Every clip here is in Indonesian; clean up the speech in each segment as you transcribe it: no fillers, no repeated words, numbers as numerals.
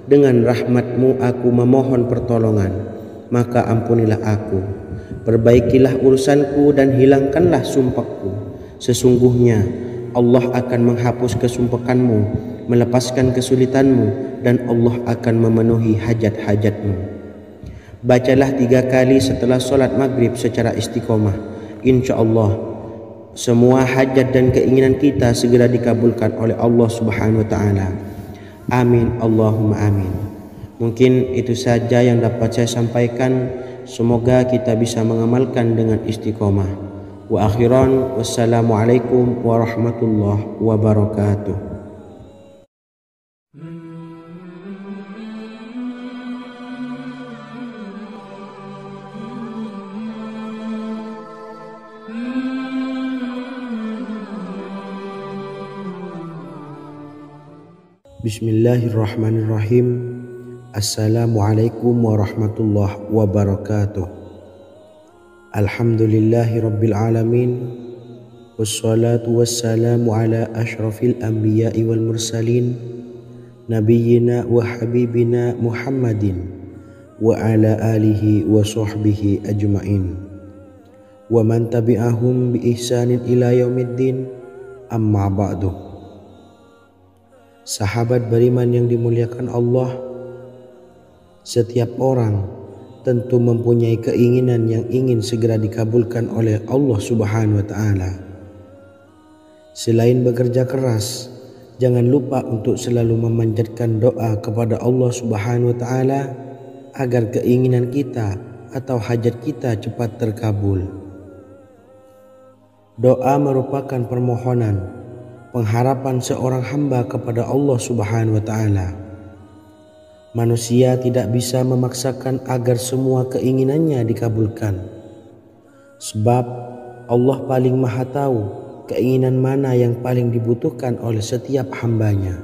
Dengan rahmat-Mu aku memohon pertolongan, maka ampunilah aku. Perbaikilah urusanku dan hilangkanlah sumpahku. Sesungguhnya Allah akan menghapus kesumpahanmu, melepaskan kesulitanmu, dan Allah akan memenuhi hajat-hajatmu. Bacalah 3 kali setelah solat maghrib secara istiqomah. Insya Allah semua hajat dan keinginan kita segera dikabulkan oleh Allah Subhanahu wa taala. Amin Allahumma amin. Mungkin itu saja yang dapat saya sampaikan. Semoga kita bisa mengamalkan dengan istiqomah. Wa akhiran, wassalamualaikum warahmatullahi wabarakatuh. Bismillahirrahmanirrahim. Assalamualaikum warahmatullahi wabarakatuh. Alhamdulillahi rabbil alamin. Wassalatu wassalamu ala ashrafil anbiya'i wal mursalin, nabiyyina wa habibina Muhammadin wa ala alihi wa sahbihi ajma'in wa man tabi'ahum bi ihsanin ila yaumiddin, amma ba'du. Sahabat beriman yang dimuliakan Allah, setiap orang tentu mempunyai keinginan yang ingin segera dikabulkan oleh Allah Subhanahu wa taala. Selain bekerja keras, jangan lupa untuk selalu memanjatkan doa kepada Allah Subhanahu wa taala agar keinginan kita atau hajat kita cepat terkabul. Doa merupakan permohonan, pengharapan seorang hamba kepada Allah Subhanahu wa taala. Manusia tidak bisa memaksakan agar semua keinginannya dikabulkan. Sebab Allah paling maha tahu keinginan mana yang paling dibutuhkan oleh setiap hambanya.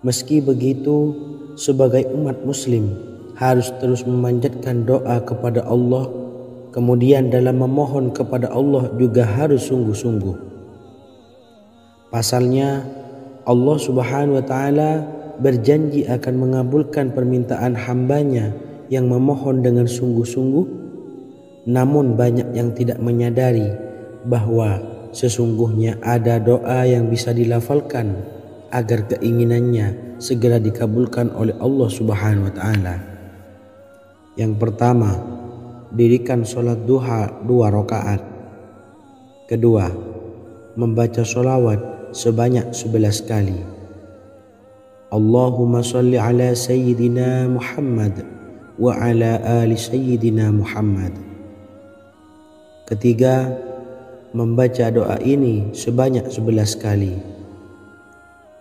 Meski begitu, sebagai umat muslim harus terus memanjatkan doa kepada Allah. Kemudian dalam memohon kepada Allah juga harus sungguh-sungguh. Pasalnya Allah Subhanahu wa taala berjanji akan mengabulkan permintaan hambanya yang memohon dengan sungguh-sungguh. Namun banyak yang tidak menyadari bahwa sesungguhnya ada doa yang bisa dilafalkan agar keinginannya segera dikabulkan oleh Allah Subhanahu wa taala. Yang pertama, dirikan sholat duha 2 rakaat. Kedua, membaca sholawat sebanyak 11 kali. Allahumma salli ala Sayyidina Muhammad wa ala ali Sayyidina Muhammad. Ketiga, membaca doa ini sebanyak 11 kali.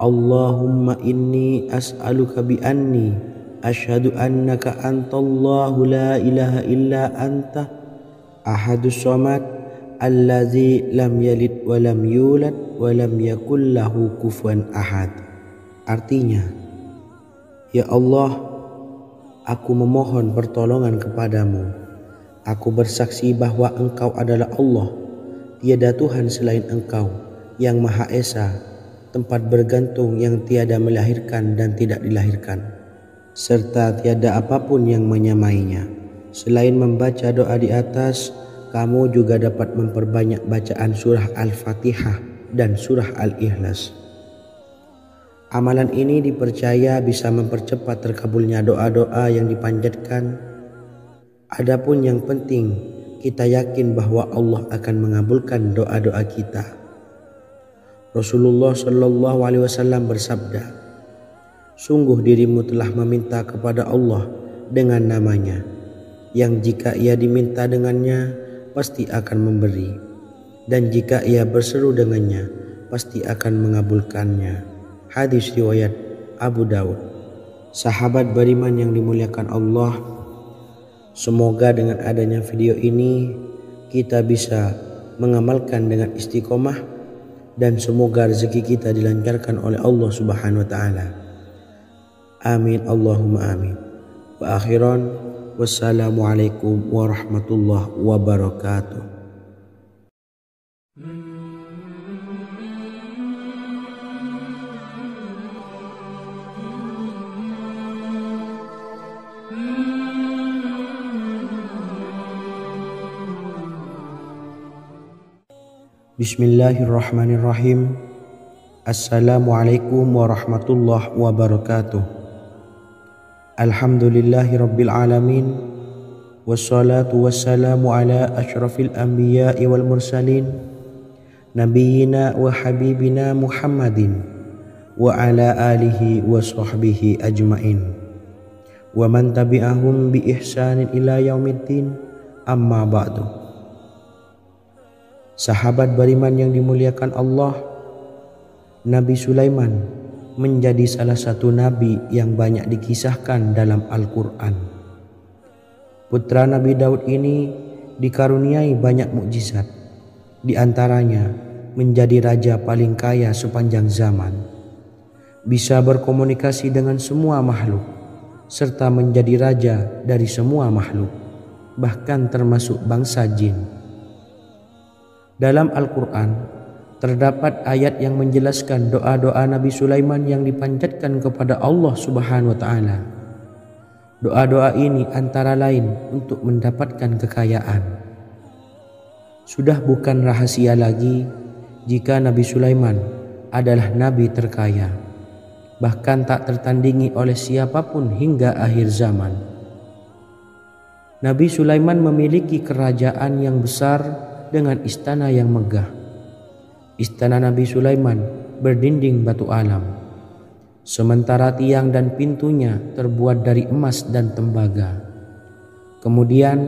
Allahumma inni as'aluka bi anni asyhadu annaka antallahu la ilaha illa anta ahadus samad allazi lam yalid wa lam yulad wa lam yakul lahu kufuwan ahad. Artinya, ya Allah, aku memohon pertolongan kepadamu. Aku bersaksi bahwa Engkau adalah Allah, tiada Tuhan selain Engkau, yang Maha Esa, tempat bergantung yang tiada melahirkan dan tidak dilahirkan, serta tiada apapun yang menyamainya. Selain membaca doa di atas, kamu juga dapat memperbanyak bacaan surah Al-Fatihah dan surah Al-Ikhlas. Amalan ini dipercaya bisa mempercepat terkabulnya doa-doa yang dipanjatkan. Adapun yang penting, kita yakin bahwa Allah akan mengabulkan doa-doa kita. Rasulullah Shallallahu Alaihi Wasallam bersabda, sungguh dirimu telah meminta kepada Allah dengan namanya, yang jika ia diminta dengannya, pasti akan memberi, dan jika ia berseru dengannya, pasti akan mengabulkannya. Hadis riwayat Abu Daud. Sahabat beriman yang dimuliakan Allah, semoga dengan adanya video ini kita bisa mengamalkan dengan istiqomah, dan semoga rezeki kita dilancarkan oleh Allah Subhanahu wa taala. Amin Allahumma amin. Wa akhiran, wassalamualaikum warahmatullahi wabarakatuh. Bismillahirrahmanirrahim. Assalamualaikum warahmatullahi wabarakatuh. Alhamdulillahi rabbil alamin. Wassalatu wassalamu ala asyrafil anbiya'i wal mursalin, nabiyyina wa habibina Muhammadin wa ala alihi wa sahbihi ajmain, wa man tabi'ahum bi ihsanin ila yaumiddin, amma ba'du. Sahabat beriman yang dimuliakan Allah, Nabi Sulaiman menjadi salah satu nabi yang banyak dikisahkan dalam Al-Quran. Putra Nabi Daud ini dikaruniai banyak mukjizat, di antaranya menjadi raja paling kaya sepanjang zaman, bisa berkomunikasi dengan semua makhluk, serta menjadi raja dari semua makhluk, bahkan termasuk bangsa jin. Dalam Al-Quran terdapat ayat yang menjelaskan doa-doa Nabi Sulaiman yang dipanjatkan kepada Allah Subhanahu wa Ta'ala. Doa-doa ini antara lain untuk mendapatkan kekayaan. Sudah bukan rahasia lagi jika Nabi Sulaiman adalah nabi terkaya, bahkan tak tertandingi oleh siapapun hingga akhir zaman. Nabi Sulaiman memiliki kerajaan yang besar dengan istana yang megah. Istana Nabi Sulaiman berdinding batu alam, sementara tiang dan pintunya terbuat dari emas dan tembaga. Kemudian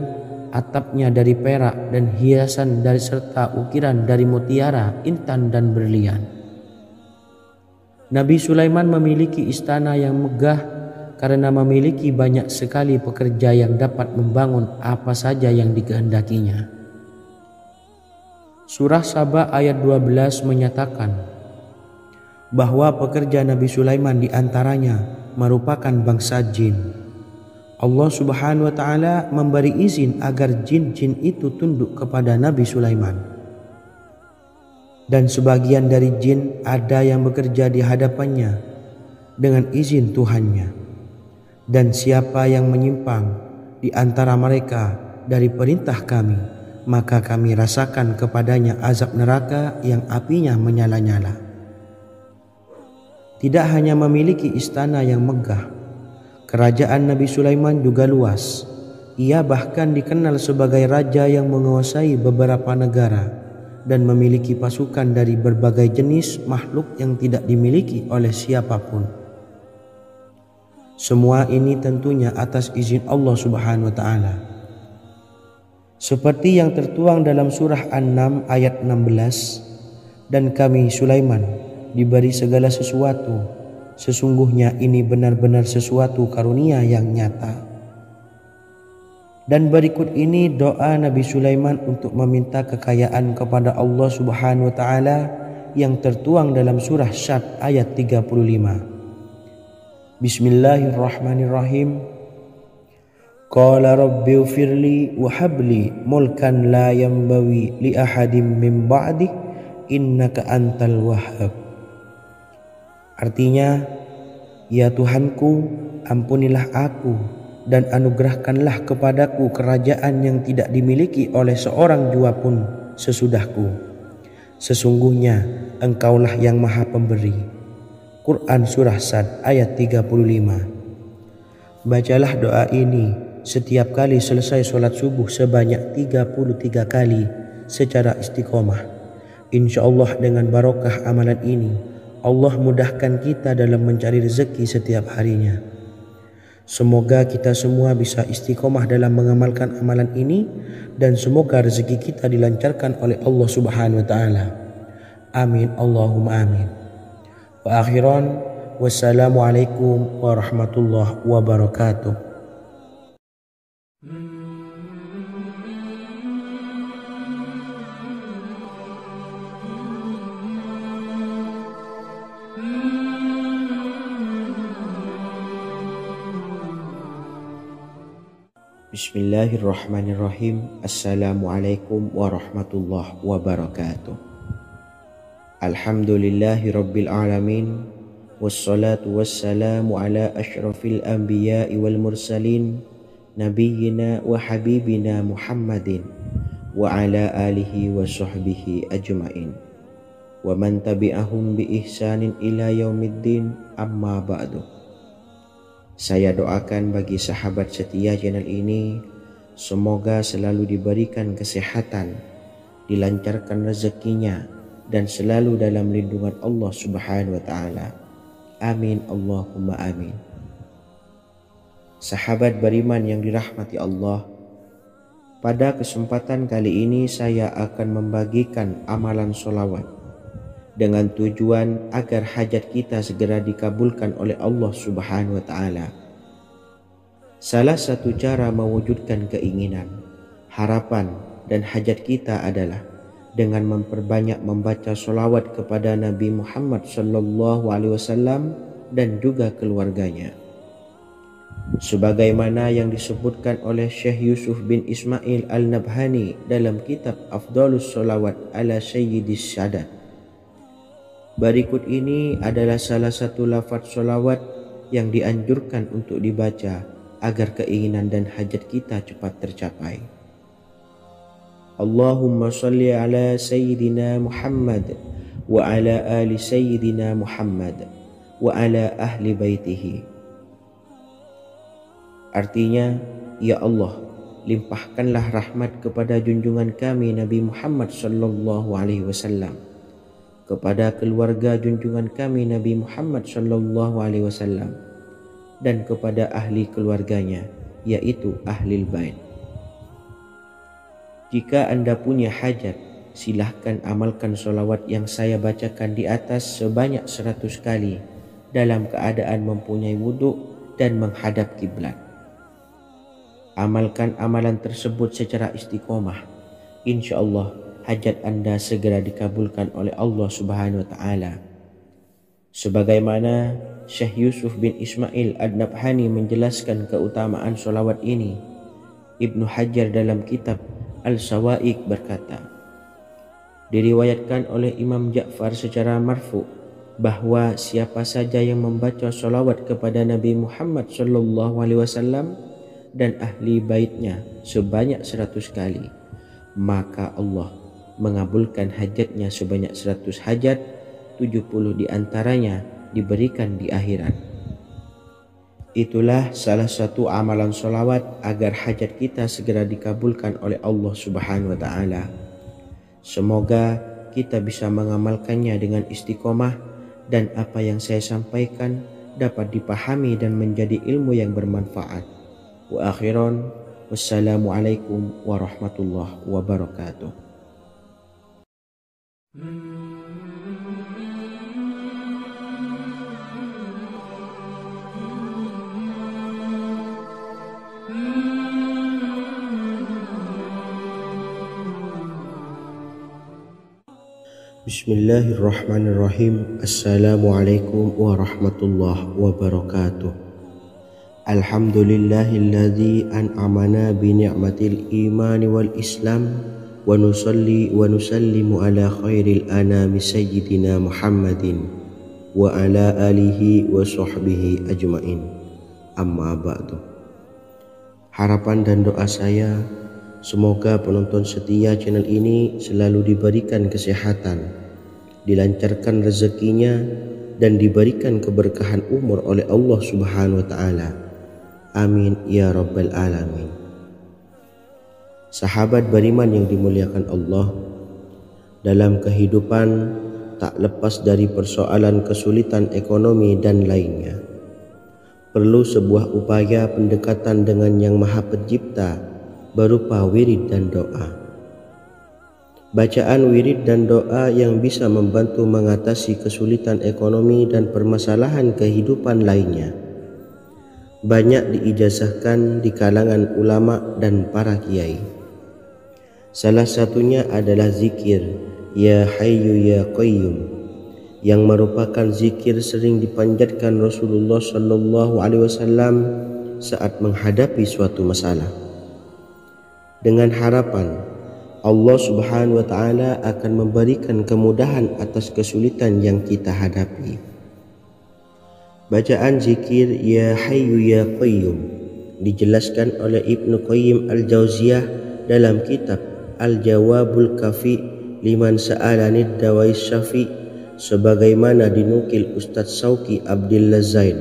atapnya dari perak dan hiasan dari serta ukiran dari mutiara, intan dan berlian. Nabi Sulaiman memiliki istana yang megah karena memiliki banyak sekali pekerja yang dapat membangun apa saja yang dikehendakinya. Surah Saba ayat 12 menyatakan bahwa pekerja Nabi Sulaiman diantaranya merupakan bangsa jin. Allah Subhanahu wa Ta'ala memberi izin agar jin-jin itu tunduk kepada Nabi Sulaiman. Dan sebagian dari jin ada yang bekerja di hadapannya dengan izin Tuhannya. Dan siapa yang menyimpang di antara mereka dari perintah kami, maka kami rasakan kepadanya azab neraka yang apinya menyala-nyala. Tidak hanya memiliki istana yang megah, kerajaan Nabi Sulaiman juga luas. Ia bahkan dikenal sebagai raja yang menguasai beberapa negara dan memiliki pasukan dari berbagai jenis makhluk yang tidak dimiliki oleh siapapun. Semua ini tentunya atas izin Allah Subhanahu wa Ta'ala. Seperti yang tertuang dalam surah An-Naml ayat 16, dan kami Sulaiman diberi segala sesuatu, sesungguhnya ini benar-benar sesuatu karunia yang nyata. Dan berikut ini doa Nabi Sulaiman untuk meminta kekayaan kepada Allah Subhanahu wa Ta'ala yang tertuang dalam surah Syad ayat 35. Bismillahirrahmanirrahim. Qala rabbi ufirli wa habli mulkan la yanbawi li ahadim min ba'di innaka antal wahhab. Artinya, ya Tuhanku, ampunilah aku dan anugerahkanlah kepadaku kerajaan yang tidak dimiliki oleh seorang jua pun sesudahku. Sesungguhnya Engkaulah yang Maha Pemberi. Quran Surah Sad ayat 35. Bacalah doa ini setiap kali selesai sholat subuh sebanyak 33 kali secara istiqomah. Insya Allah dengan barokah amalan ini, Allah mudahkan kita dalam mencari rezeki setiap harinya. Semoga kita semua bisa istiqomah dalam mengamalkan amalan ini, dan semoga rezeki kita dilancarkan oleh Allah Subhanahu wa Ta'ala. Amin Allahumma amin. Wa akhiran, wassalamualaikum warahmatullahi wabarakatuh. Bismillahirrahmanirrahim. Assalamualaikum warahmatullahi wabarakatuh. Alhamdulillahi rabbil alamin. Wassalatu wassalamu ala asyrafil anbiya'i wal mursalin, nabiyyina wa habibina Muhammadin wa ala alihi wa sahbihi ajma'in wa man tabi'ahum bi ihsanin ila yaumiddin, amma ba'du. Saya doakan bagi sahabat setia channel ini, semoga selalu diberikan kesehatan, dilancarkan rezekinya, dan selalu dalam lindungan Allah Subhanahu wa ta'ala. Amin Allahumma amin. Sahabat beriman yang dirahmati Allah, pada kesempatan kali ini saya akan membagikan amalan sholawat dengan tujuan agar hajat kita segera dikabulkan oleh Allah Subhanahu wa ta'ala. Salah satu cara mewujudkan keinginan, harapan, dan hajat kita adalah dengan memperbanyak membaca sholawat kepada Nabi Muhammad SAW dan juga keluarganya. Sebagaimana yang disebutkan oleh Syekh Yusuf bin Ismail Al-Nabhani dalam kitab Afdhalus Sholawat ala Sayyidis Sadat. Berikut ini adalah salah satu lafaz sholawat yang dianjurkan untuk dibaca agar keinginan dan hajat kita cepat tercapai. Allahumma salli ala Sayyidina Muhammad wa ala ali Sayyidina Muhammad wa ala ahli baitihi. Artinya, ya Allah, limpahkanlah rahmat kepada junjungan kami Nabi Muhammad SAW, kepada keluarga junjungan kami Nabi Muhammad SAW, dan kepada ahli keluarganya, yaitu ahlil bait. Jika Anda punya hajat, silahkan amalkan sholawat yang saya bacakan di atas sebanyak 100 kali dalam keadaan mempunyai wudhu dan menghadap kiblat. Amalkan amalan tersebut secara istiqomah. Insya Allah hajat Anda segera dikabulkan oleh Allah Subhanahu wa ta'ala. Sebagaimana Syekh Yusuf bin Ismail Ad-Nabhani menjelaskan keutamaan sholawat ini, Ibnu Hajar dalam kitab Al-Sawa'iq berkata, diriwayatkan oleh Imam Ja'far secara marfu bahwa siapa saja yang membaca sholawat kepada Nabi Muhammad SAW dan ahli baitnya sebanyak 100 kali, maka Allah mengabulkan hajatnya sebanyak 100 hajat, 70 diantaranya diberikan di akhirat. Itulah salah satu amalan sholawat agar hajat kita segera dikabulkan oleh Allah Subhanahu wa ta'ala. Semoga kita bisa mengamalkannya dengan istiqomah dan apa yang saya sampaikan dapat dipahami dan menjadi ilmu yang bermanfaat. Wa akhiran, wassalamualaikum warahmatullahi wabarakatuh. Bismillahirrahmanirrahim. Assalamualaikum warahmatullahi wabarakatuh. Alhamdulillahilladzi an'amana bi ni'matil imani wal islam wa nusalli wa nusallimu ala khairil anami sayyidina Muhammadin wa ala alihi wa sahbihi ajma'in, amma ba'du. Harapan dan doa saya, semoga penonton setia channel ini selalu diberikan kesehatan, dilancarkan rezekinya, dan diberikan keberkahan umur oleh Allah Subhanahu wa ta'ala. Amin ya rabbal alamin. Sahabat beriman yang dimuliakan Allah, dalam kehidupan tak lepas dari persoalan kesulitan ekonomi dan lainnya. Perlu sebuah upaya pendekatan dengan Yang Maha Pencipta berupa wirid dan doa. Bacaan wirid dan doa yang bisa membantu mengatasi kesulitan ekonomi dan permasalahan kehidupan lainnya banyak diijazahkan di kalangan ulama dan para kiai. Salah satunya adalah zikir Ya Hayyu Ya Qayyum, yang merupakan zikir sering dipanjatkan Rasulullah SAW saat menghadapi suatu masalah, dengan harapan Allah Subhanahu wa ta'ala akan memberikan kemudahan atas kesulitan yang kita hadapi. Bacaan zikir Ya Hayyu Ya Qayyum dijelaskan oleh Ibnu Qayyim Al-Jauziyah dalam kitab Al-Jawabul Kafi liman sa'alanid dawais syafi, sebagaimana dinukil Ustadz Sauki Abdillah Zain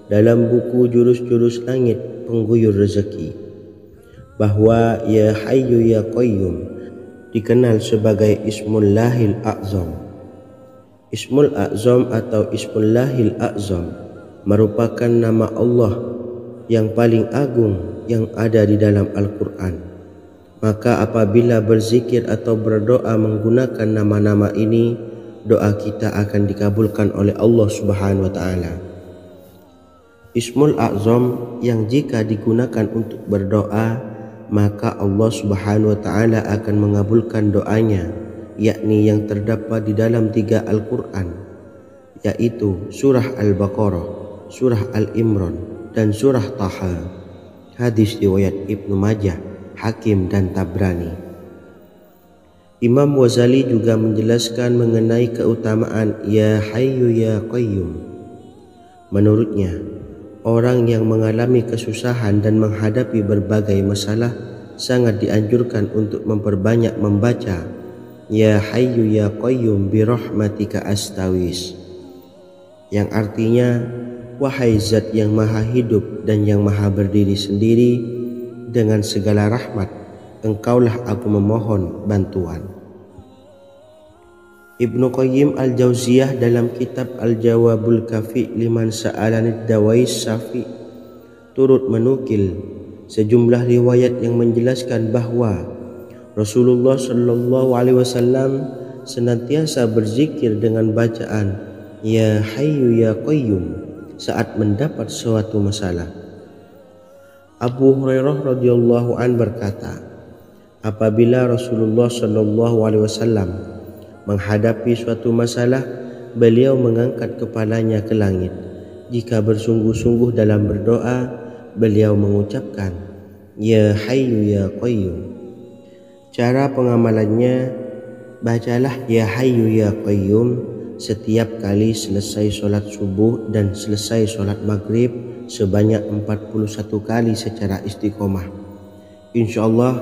dalam buku Jurus-Jurus Langit Pengguyur Rezeki, bahwa Ya Hayyu Ya Qayyum dikenal sebagai Ismullahil A'zam. Ismul A'zam atau Ismullahil A'zam merupakan nama Allah yang paling agung yang ada di dalam Al-Quran. Maka apabila berzikir atau berdoa menggunakan nama-nama ini, doa kita akan dikabulkan oleh Allah Subhanahu wa Ta'ala. Ismul A'zam yang jika digunakan untuk berdoa, maka Allah Subhanahu wa Ta'ala akan mengabulkan doanya, yakni yang terdapat di dalam 3 Al-Quran, yaitu surah Al-Baqarah, surah Al-Imran, dan surah Taha. Hadis riwayat Ibnu Majah, Hakim, dan Tabrani. Imam Ghazali juga menjelaskan mengenai keutamaan Ya Hayyu Ya Qayyum. Menurutnya, orang yang mengalami kesusahan dan menghadapi berbagai masalah sangat dianjurkan untuk memperbanyak membaca Ya Hayyu Ya Qayyum bi rahmatika astawis, yang artinya, wahai zat yang maha hidup dan yang maha berdiri sendiri, dengan segala rahmat engkaulah aku memohon bantuan. Ibnu Qayyim Al-Jauziyah dalam kitab Al-Jawabul Kafi liman sa'alanid dawais syafi turut menukil sejumlah riwayat yang menjelaskan bahwa Rasulullah Shallallahu Alaihi Wasallam senantiasa berzikir dengan bacaan Ya Hayyu Ya Qayyum saat mendapat suatu masalah. Abu Hurairah radhiyallahu an berkata, apabila Rasulullah Shallallahu Alaihi Wasallam menghadapi suatu masalah, beliau mengangkat kepalanya ke langit. Jika bersungguh-sungguh dalam berdoa, beliau mengucapkan Ya Hayyu Ya Qayyum. Cara pengamalannya, bacalah Ya Hayyu Ya Qayyum setiap kali selesai sholat subuh dan selesai sholat maghrib sebanyak 41 kali secara istiqomah. Insyaallah,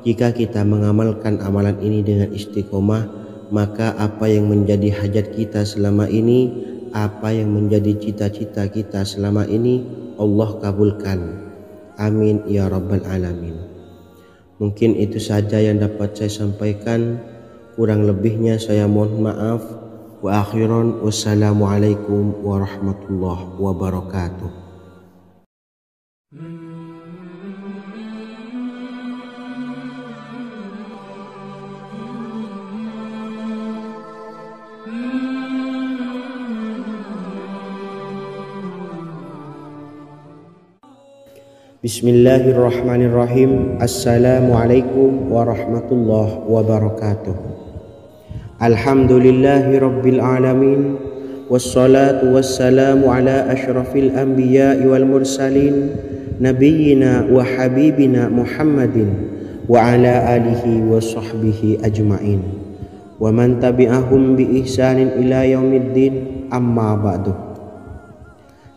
jika kita mengamalkan amalan ini dengan istiqomah, maka apa yang menjadi hajat kita selama ini, apa yang menjadi cita-cita kita selama ini, Allah kabulkan. Amin ya rabbal alamin. Mungkin itu saja yang dapat saya sampaikan. Kurang lebihnya saya mohon maaf. Wa akhiran, wassalamualaikum warahmatullahi wabarakatuh. Bismillahirrahmanirrahim. Assalamualaikum warahmatullahi wabarakatuh. Alhamdulillahi rabbil alamin, wassalatu wassalamu ala ashrafil anbiya'i wal mursalin, nabiyyina wa habibina Muhammadin wa ala alihi wa sahbihi ajma'in wa man tabi'ahum bi ihsanin ila yaumiddin, amma ba'du.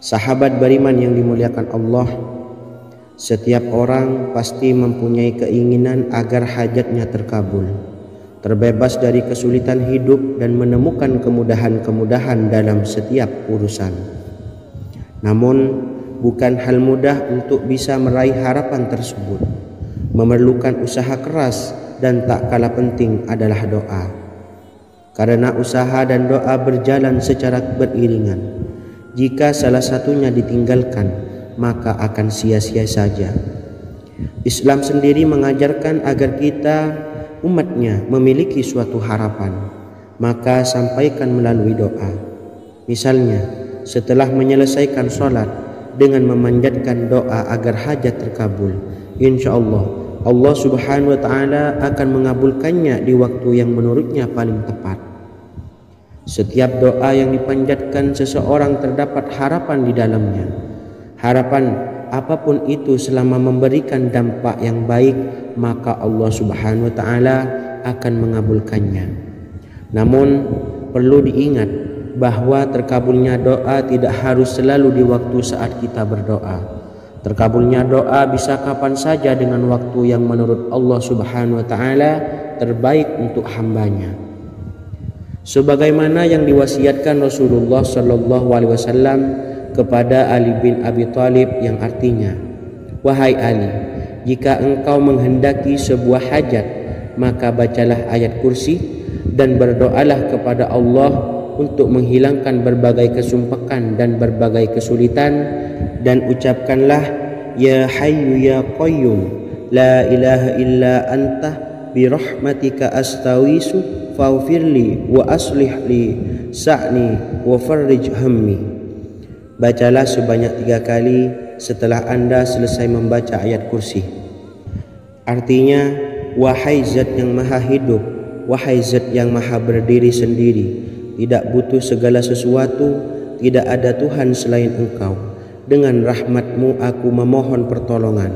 Sahabat beriman yang dimuliakan Allah, setiap orang pasti mempunyai keinginan agar hajatnya terkabul, terbebas dari kesulitan hidup dan menemukan kemudahan-kemudahan dalam setiap urusan. Namun, bukan hal mudah untuk bisa meraih harapan tersebut. Memerlukan usaha keras dan tak kalah penting adalah doa. Karena usaha dan doa berjalan secara beriringan. Jika salah satunya ditinggalkan, maka akan sia-sia saja. Islam sendiri mengajarkan agar kita umatnya memiliki suatu harapan, maka sampaikan melalui doa. Misalnya, setelah menyelesaikan sholat dengan memanjatkan doa agar hajat terkabul, insyaallah Allah Subhanahu wa Ta'ala akan mengabulkannya di waktu yang menurutnya paling tepat. Setiap doa yang dipanjatkan seseorang terdapat harapan di dalamnya. Harapan apapun itu selama memberikan dampak yang baik, maka Allah Subhanahu wa Ta'ala akan mengabulkannya. Namun perlu diingat bahwa terkabulnya doa tidak harus selalu di waktu saat kita berdoa, Terkabulnya doa bisa kapan saja dengan waktu yang menurut Allah Subhanahu wa taala terbaik untuk hambanya. Sebagaimana yang diwasiatkan Rasulullah sallallahu alaihi wasallam kepada Ali bin Abi Thalib yang artinya, "Wahai Ali, jika engkau menghendaki sebuah hajat, maka bacalah ayat kursi dan berdoalah kepada Allah untuk menghilangkan berbagai kesumpakan dan berbagai kesulitan, dan ucapkanlah, Ya Hayyu Ya Qayyum, La ilaha illa anta birahmatika astawisu faghfirli wa aslih li sa'ni wa farrij hammi." Bacalah sebanyak 3 kali setelah Anda selesai membaca ayat kursi. Artinya, wahai Zat yang maha hidup, wahai Zat yang maha berdiri sendiri, tidak butuh segala sesuatu, tidak ada Tuhan selain Engkau. Dengan rahmat-Mu aku memohon pertolongan,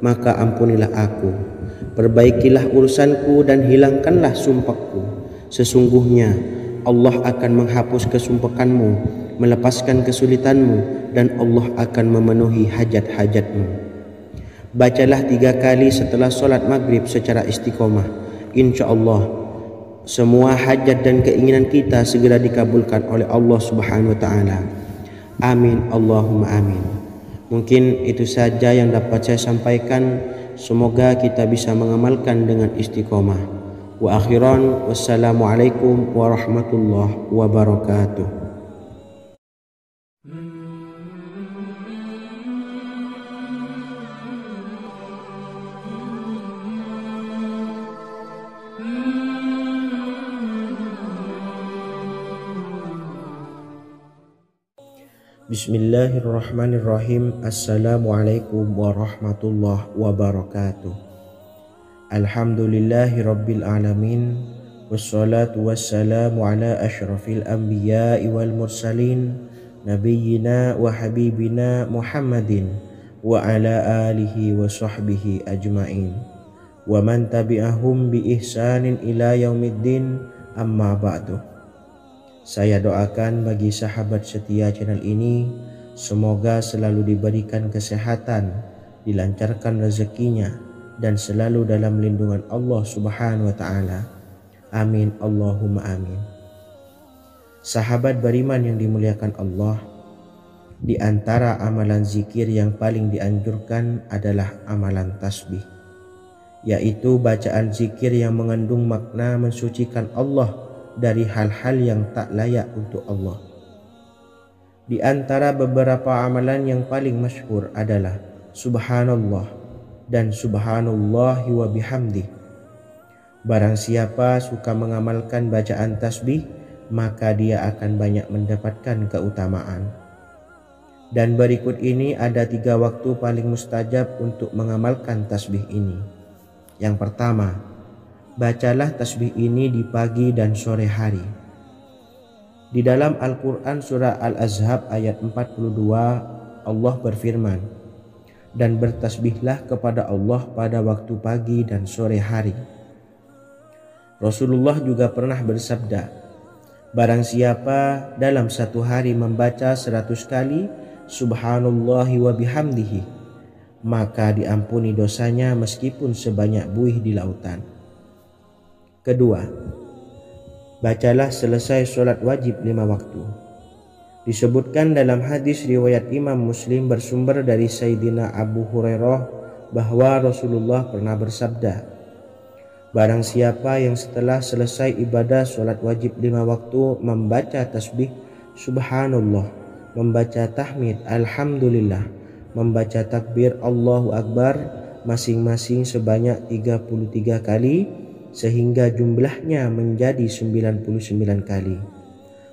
maka ampunilah aku. Perbaikilah urusanku dan hilangkanlah sumpahku. Sesungguhnya Allah akan menghapus kesumpakanmu, melepaskan kesulitanmu, dan Allah akan memenuhi hajat-hajatmu. Bacalah 3 kali setelah solat maghrib secara istiqomah. Insya Allah semua hajat dan keinginan kita segera dikabulkan oleh Allah Subhanahu wa taala. Amin Allahumma amin. Mungkin itu saja yang dapat saya sampaikan. Semoga kita bisa mengamalkan dengan istiqomah. Wa akhiran, wassalamualaikum warahmatullahi wabarakatuh. Bismillahirrahmanirrahim. Assalamualaikum warahmatullahi wabarakatuh. Alhamdulillahi rabbil alamin. Wassalatu wassalamu ala ashrafil anbiya'i wal mursalin, nabiyyina wa habibina Muhammadin wa ala alihi wa sahbihi ajma'in, wa man tabi'ahum bi ihsanin ila yaumiddin, amma ba'du. Saya doakan bagi sahabat setia channel ini, semoga selalu diberikan kesehatan, dilancarkan rezekinya, dan selalu dalam lindungan Allah Subhanahu wa taala. Amin Allahumma amin. Sahabat beriman yang dimuliakan Allah, di antara amalan zikir yang paling dianjurkan adalah amalan tasbih, yaitu bacaan zikir yang mengandung makna mensucikan Allah dari hal-hal yang tak layak untuk Allah. Di antara beberapa amalan yang paling masyhur adalah Subhanallah dan Subhanallahi wa bihamdi. Barang siapa suka mengamalkan bacaan tasbih, maka dia akan banyak mendapatkan keutamaan. Dan berikut ini ada 3 waktu paling mustajab untuk mengamalkan tasbih ini. Yang pertama, bacalah tasbih ini di pagi dan sore hari. Di dalam Al-Quran surah Al-Ahzab ayat 42, Allah berfirman, "Dan bertasbihlah kepada Allah pada waktu pagi dan sore hari." Rasulullah juga pernah bersabda, "Barang siapa dalam satu hari membaca 100 kali Subhanallahi wa bihamdihi, maka diampuni dosanya meskipun sebanyak buih di lautan." Kedua, bacalah selesai sholat wajib 5 waktu. Disebutkan dalam hadis riwayat Imam Muslim bersumber dari Sayyidina Abu Hurairah bahwa Rasulullah pernah bersabda, "Barang siapa yang setelah selesai ibadah sholat wajib 5 waktu membaca tasbih Subhanallah, membaca tahmid Alhamdulillah, membaca takbir Allahu Akbar masing-masing sebanyak 33 kali, sehingga jumlahnya menjadi 99 kali.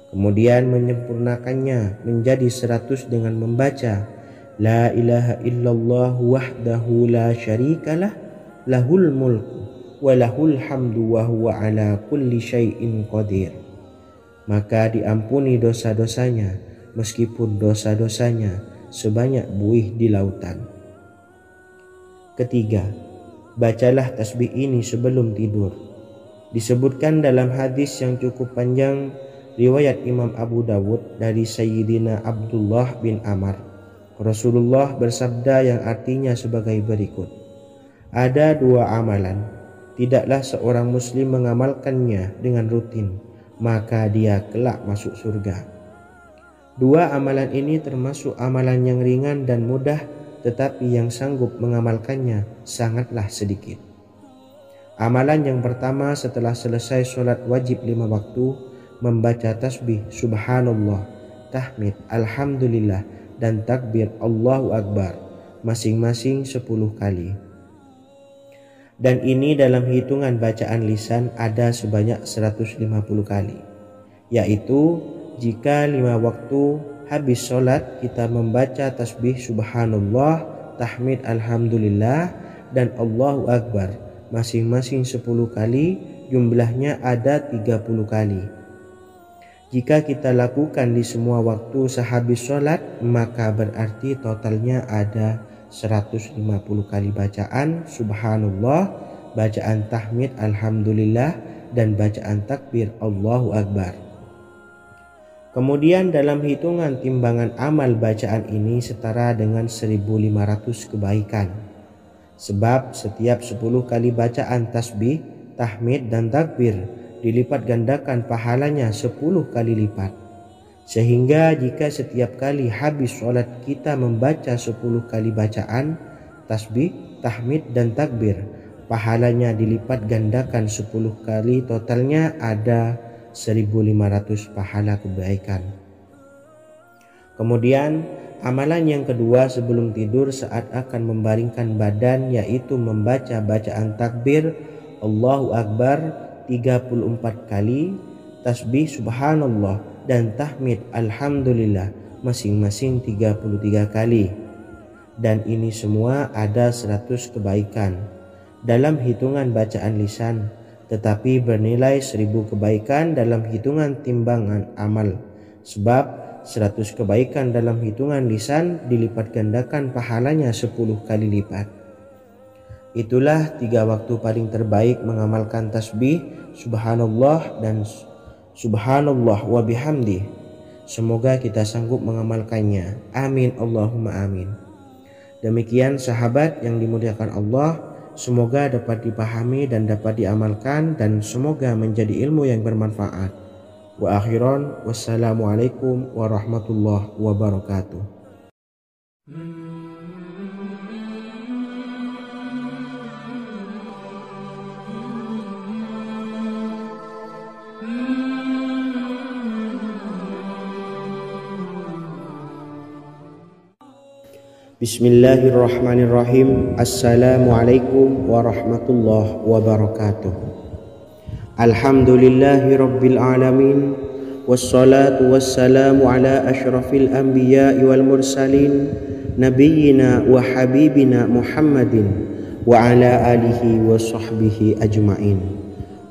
Kemudian menyempurnakannya menjadi 100 dengan membaca La ilaha illallah wahdahu la syarikalah, lahul mulku wa lahul hamdu wa huwa ala kulli syai'in qadir. Maka diampuni dosa-dosanya meskipun dosa-dosanya sebanyak buih di lautan. Ketiga, bacalah tasbih ini sebelum tidur. Disebutkan dalam hadis yang cukup panjang riwayat Imam Abu Dawud dari Sayyidina Abdullah bin Amr Rasulullah bersabda yang artinya sebagai berikut. Ada dua amalan, tidaklah seorang muslim mengamalkannya dengan rutin, maka dia kelak masuk surga. Dua amalan ini termasuk amalan yang ringan dan mudah, tetapi yang sanggup mengamalkannya sangatlah sedikit. Amalan yang pertama setelah selesai sholat wajib 5 waktu, membaca tasbih subhanallah, tahmid, alhamdulillah, dan takbir Allahu Akbar masing-masing 10 kali. Dan ini dalam hitungan bacaan lisan ada sebanyak 150 kali, yaitu jika 5 waktu habis sholat kita membaca tasbih subhanallah, tahmid, alhamdulillah, dan Allahu Akbar masing-masing 10 kali, jumlahnya ada 30 kali. Jika kita lakukan di semua waktu sehabis sholat, maka berarti totalnya ada 150 kali bacaan subhanallah, bacaan tahmid alhamdulillah, dan bacaan takbir Allahu Akbar. Kemudian dalam hitungan timbangan amal bacaan ini setara dengan 1500 kebaikan. Sebab setiap 10 kali bacaan tasbih, tahmid, dan takbir dilipat gandakan pahalanya 10 kali lipat. Sehingga jika setiap kali habis sholat kita membaca 10 kali bacaan tasbih, tahmid, dan takbir, pahalanya dilipat gandakan 10 kali, totalnya ada 1500 pahala kebaikan. Kemudian amalan yang kedua sebelum tidur saat akan membaringkan badan, yaitu membaca bacaan takbir Allahu Akbar 34 kali, tasbih subhanallah, dan tahmid alhamdulillah masing-masing 33 kali. Dan ini semua ada 100 kebaikan dalam hitungan bacaan lisan, tetapi bernilai 1000 kebaikan dalam hitungan timbangan amal. Sebab 100 kebaikan dalam hitungan lisan dilipat gandakan pahalanya 10 kali lipat. Itulah 3 waktu paling terbaik mengamalkan tasbih subhanallah dan subhanallah wa bihamdi. Semoga kita sanggup mengamalkannya. Amin Allahumma amin. Demikian sahabat yang dimuliakan Allah, semoga dapat dipahami dan dapat diamalkan, dan semoga menjadi ilmu yang bermanfaat. Wa akhiran, wassalamualaikum warahmatullahi wabarakatuh. Bismillahirrahmanirrahim. Assalamualaikum warahmatullahi wabarakatuh. Alhamdulillahi rabbil alamin, wassalatu wassalamu ala ashrafil anbiya'i wal mursalin, nabiyyina wa habibina Muhammadin wa ala alihi wa sahbihi ajma'in,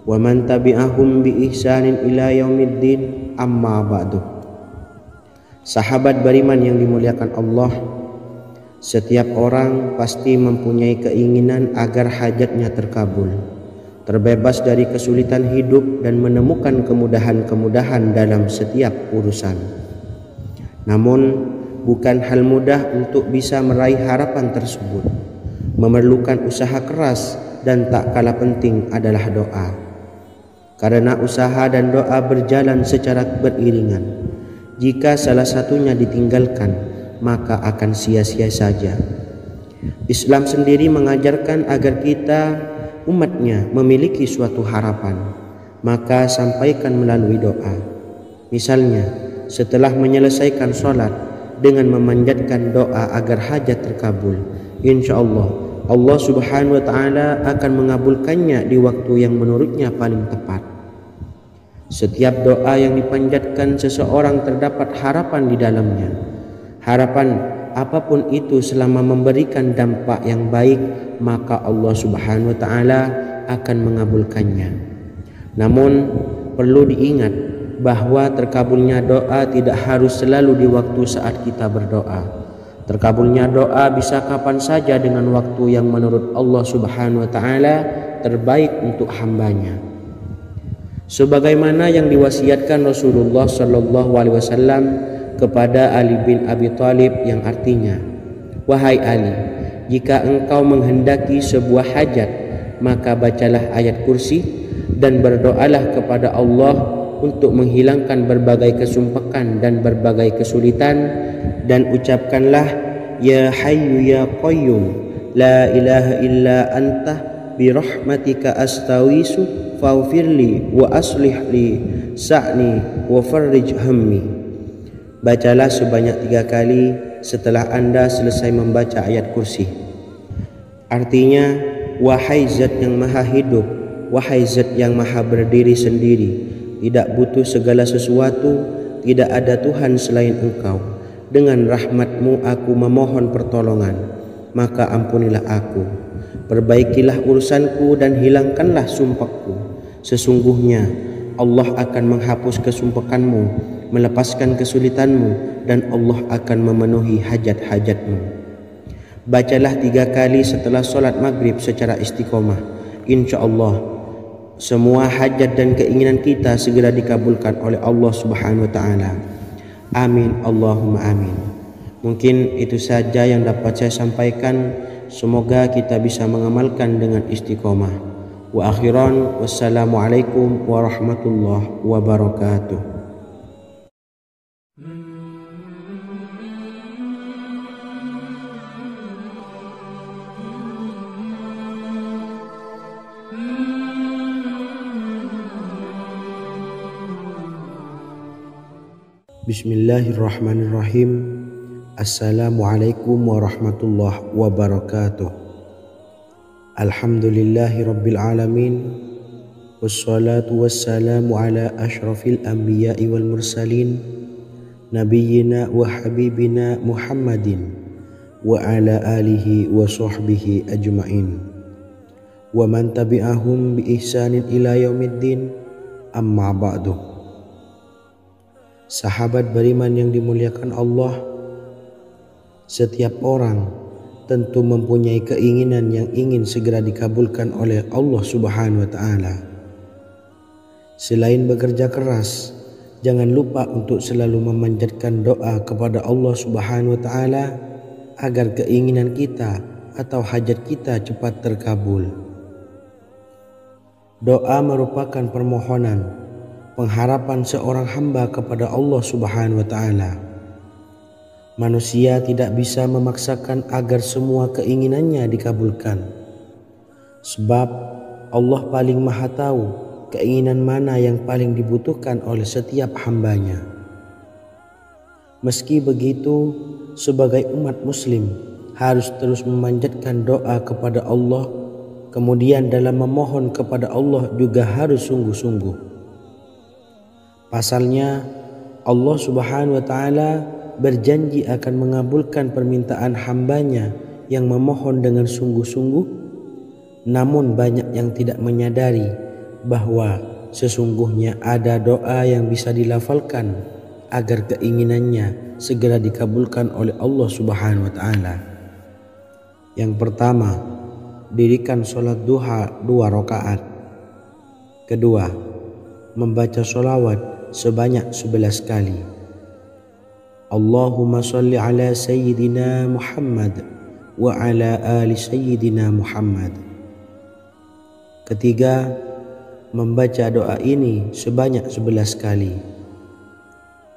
wa man tabi'ahum bi ihsanin ila yaumiddin, amma ba'du. Sahabat beriman yang dimuliakan Allah, setiap orang pasti mempunyai keinginan agar hajatnya terkabul, terbebas dari kesulitan hidup, dan menemukan kemudahan-kemudahan dalam setiap urusan. Namun, bukan hal mudah untuk bisa meraih harapan tersebut. Memerlukan usaha keras, dan tak kalah penting adalah doa. Karena usaha dan doa berjalan secara beriringan. Jika salah satunya ditinggalkan, maka akan sia-sia saja. Islam sendiri mengajarkan agar kita umatnya memiliki suatu harapan, maka sampaikan melalui doa. Misalnya, setelah menyelesaikan sholat dengan memanjatkan doa agar hajat terkabul, insya Allah Allah subhanahu wa ta'ala akan mengabulkannya di waktu yang menurutnya paling tepat. Setiap doa yang dipanjatkan seseorang terdapat harapan di dalamnya. Harapan apapun itu selama memberikan dampak yang baik, maka Allah subhanahu wa ta'ala akan mengabulkannya. Namun perlu diingat bahwa terkabulnya doa tidak harus selalu di waktu saat kita berdoa. Terkabulnya doa bisa kapan saja dengan waktu yang menurut Allah subhanahu wa ta'ala terbaik untuk hambanya. Sebagaimana yang diwasiatkan Rasulullah sallallahu alaihi wasallam kepada Ali bin Abi Thalib yang artinya, "Wahai Ali, jika engkau menghendaki sebuah hajat, maka bacalah ayat kursi dan berdoalah kepada Allah untuk menghilangkan berbagai kesumpakan dan berbagai kesulitan, dan ucapkanlah, Ya Hayyu Ya Qayyum, La ilaha illa anta birahmatika astawisu faghfirli wa aslih li sa'ni wa farrij hammi." Bacalah sebanyak 3 kali setelah Anda selesai membaca ayat kursi. Artinya, wahai zat yang maha hidup, wahai zat yang maha berdiri sendiri, tidak butuh segala sesuatu, tidak ada Tuhan selain Engkau. Dengan rahmat-Mu aku memohon pertolongan, maka ampunilah aku. Perbaikilah urusanku dan hilangkanlah sumpahku. Sesungguhnya Allah akan menghapus kesumpahanmu, melepaskan kesulitanmu, dan Allah akan memenuhi hajat-hajatmu. Bacalah 3 kali setelah solat maghrib secara istiqomah. Insya Allah semua hajat dan keinginan kita segera dikabulkan oleh Allah Subhanahu wa Ta'ala. Amin Allahumma amin. Mungkin itu saja yang dapat saya sampaikan. Semoga kita bisa mengamalkan dengan istiqomah. Wa akhiran, wassalamualaikum warahmatullahi wabarakatuh. Bismillahirrahmanirrahim. Assalamualaikum warahmatullahi wabarakatuh. Alhamdulillahi rabbil alamin. Wassalatu wassalamu ala ashrafil anbiya'i wal mursalin, nabiyyina wa habibina Muhammadin wa ala alihi wa sahbihi ajma'in wa man tabi'ahum bi ihsanin ila yaumiddin, amma ba'du. Sahabat beriman yang dimuliakan Allah, setiap orang tentu mempunyai keinginan yang ingin segera dikabulkan oleh Allah Subhanahu wa Ta'ala. Selain bekerja keras, jangan lupa untuk selalu memanjatkan doa kepada Allah Subhanahu wa Ta'ala agar keinginan kita atau hajat kita cepat terkabul. Doa merupakan permohonan, pengharapan seorang hamba kepada Allah Subhanahu wa Ta'ala. Manusia tidak bisa memaksakan agar semua keinginannya dikabulkan, sebab Allah paling maha tahu keinginan mana yang paling dibutuhkan oleh setiap hambanya. Meski begitu, sebagai umat muslim harus terus memanjatkan doa kepada Allah, kemudian dalam memohon kepada Allah juga harus sungguh-sungguh. Pasalnya Allah Subhanahu wa Ta'ala berjanji akan mengabulkan permintaan hambanya yang memohon dengan sungguh-sungguh. Namun banyak yang tidak menyadari bahwa sesungguhnya ada doa yang bisa dilafalkan agar keinginannya segera dikabulkan oleh Allah Subhanahu wa Ta'ala. Yang pertama, dirikan sholat duha 2 rakaat. Kedua, membaca sholawat sebanyak 11 kali. Allahumma salli ala Sayyidina Muhammad wa ala ali Sayyidina Muhammad. Ketiga, membaca doa ini sebanyak 11 kali.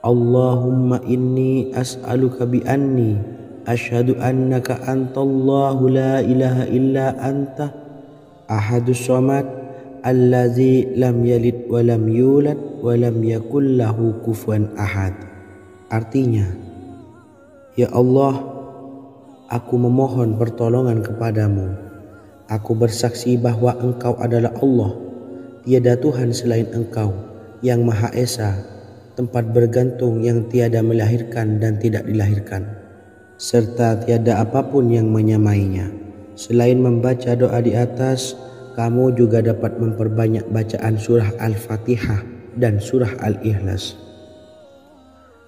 Allahumma inni as'aluka bi anni asyhadu annaka antallahu la ilaha illa anta ahadus samad allazi lam yalid wa lam yulad wa lam yakul lahu kufuwan ahad. Artinya, ya Allah, aku memohon pertolongan kepadamu. Aku bersaksi bahwa Engkau adalah Allah, tiada Tuhan selain Engkau, yang Maha Esa, tempat bergantung yang tiada melahirkan dan tidak dilahirkan, serta tiada apapun yang menyamainya. Selain membaca doa di atas, kamu juga dapat memperbanyak bacaan surah Al-Fatihah dan surah Al-Ikhlas.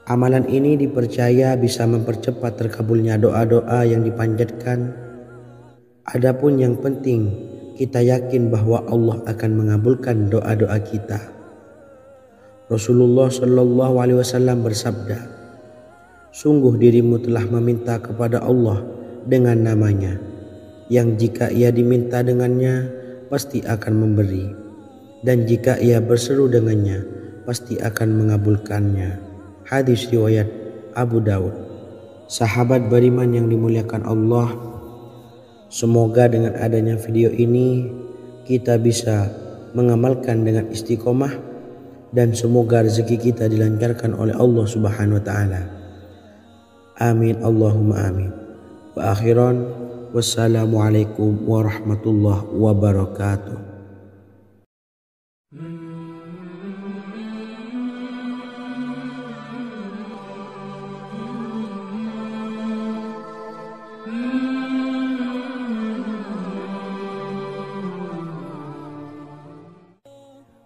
Amalan ini dipercaya bisa mempercepat terkabulnya doa-doa yang dipanjatkan. Adapun yang penting, kita yakin bahwa Allah akan mengabulkan doa-doa kita. Rasulullah Shallallahu Alaihi Wasallam bersabda, Sungguh dirimu telah meminta kepada Allah dengan namanya, yang jika ia diminta dengannya pasti akan memberi, dan jika ia berseru dengannya pasti akan mengabulkannya. Hadis riwayat Abu Daud. Sahabat beriman yang dimuliakan Allah, semoga dengan adanya video ini kita bisa mengamalkan dengan istiqomah, dan semoga rezeki kita dilancarkan oleh Allah Subhanahu wa taala. Amin Allahumma amin. Wa akhiran, wassalamualaikum warahmatullahi wabarakatuh.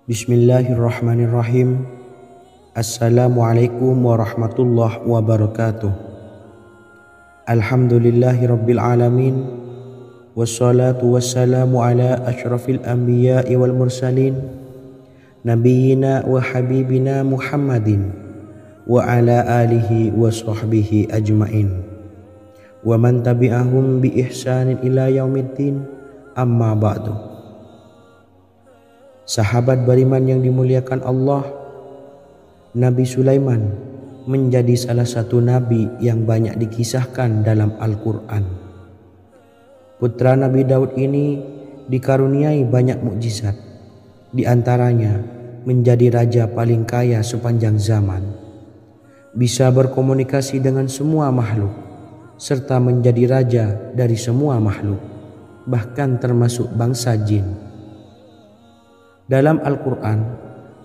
Bismillahirrahmanirrahim. Assalamualaikum warahmatullahi wabarakatuh. Alhamdulillahi rabbil alamin, wassalatu wassalamu ala ashrafil anbiya'i wal mursalin, nabiyyina wa habibina Muhammadin wa ala alihi wa sahbihi ajmain, wa man tabi'ahum bi ihsanin ila yaumiddin, amma ba'du. Sahabat beriman yang dimuliakan Allah, Nabi Sulaiman menjadi salah satu nabi yang banyak dikisahkan dalam Al-Quran. Putra Nabi Daud ini dikaruniai banyak mukjizat, di antaranya menjadi raja paling kaya sepanjang zaman, bisa berkomunikasi dengan semua makhluk, serta menjadi raja dari semua makhluk, bahkan termasuk bangsa jin. Dalam Al-Quran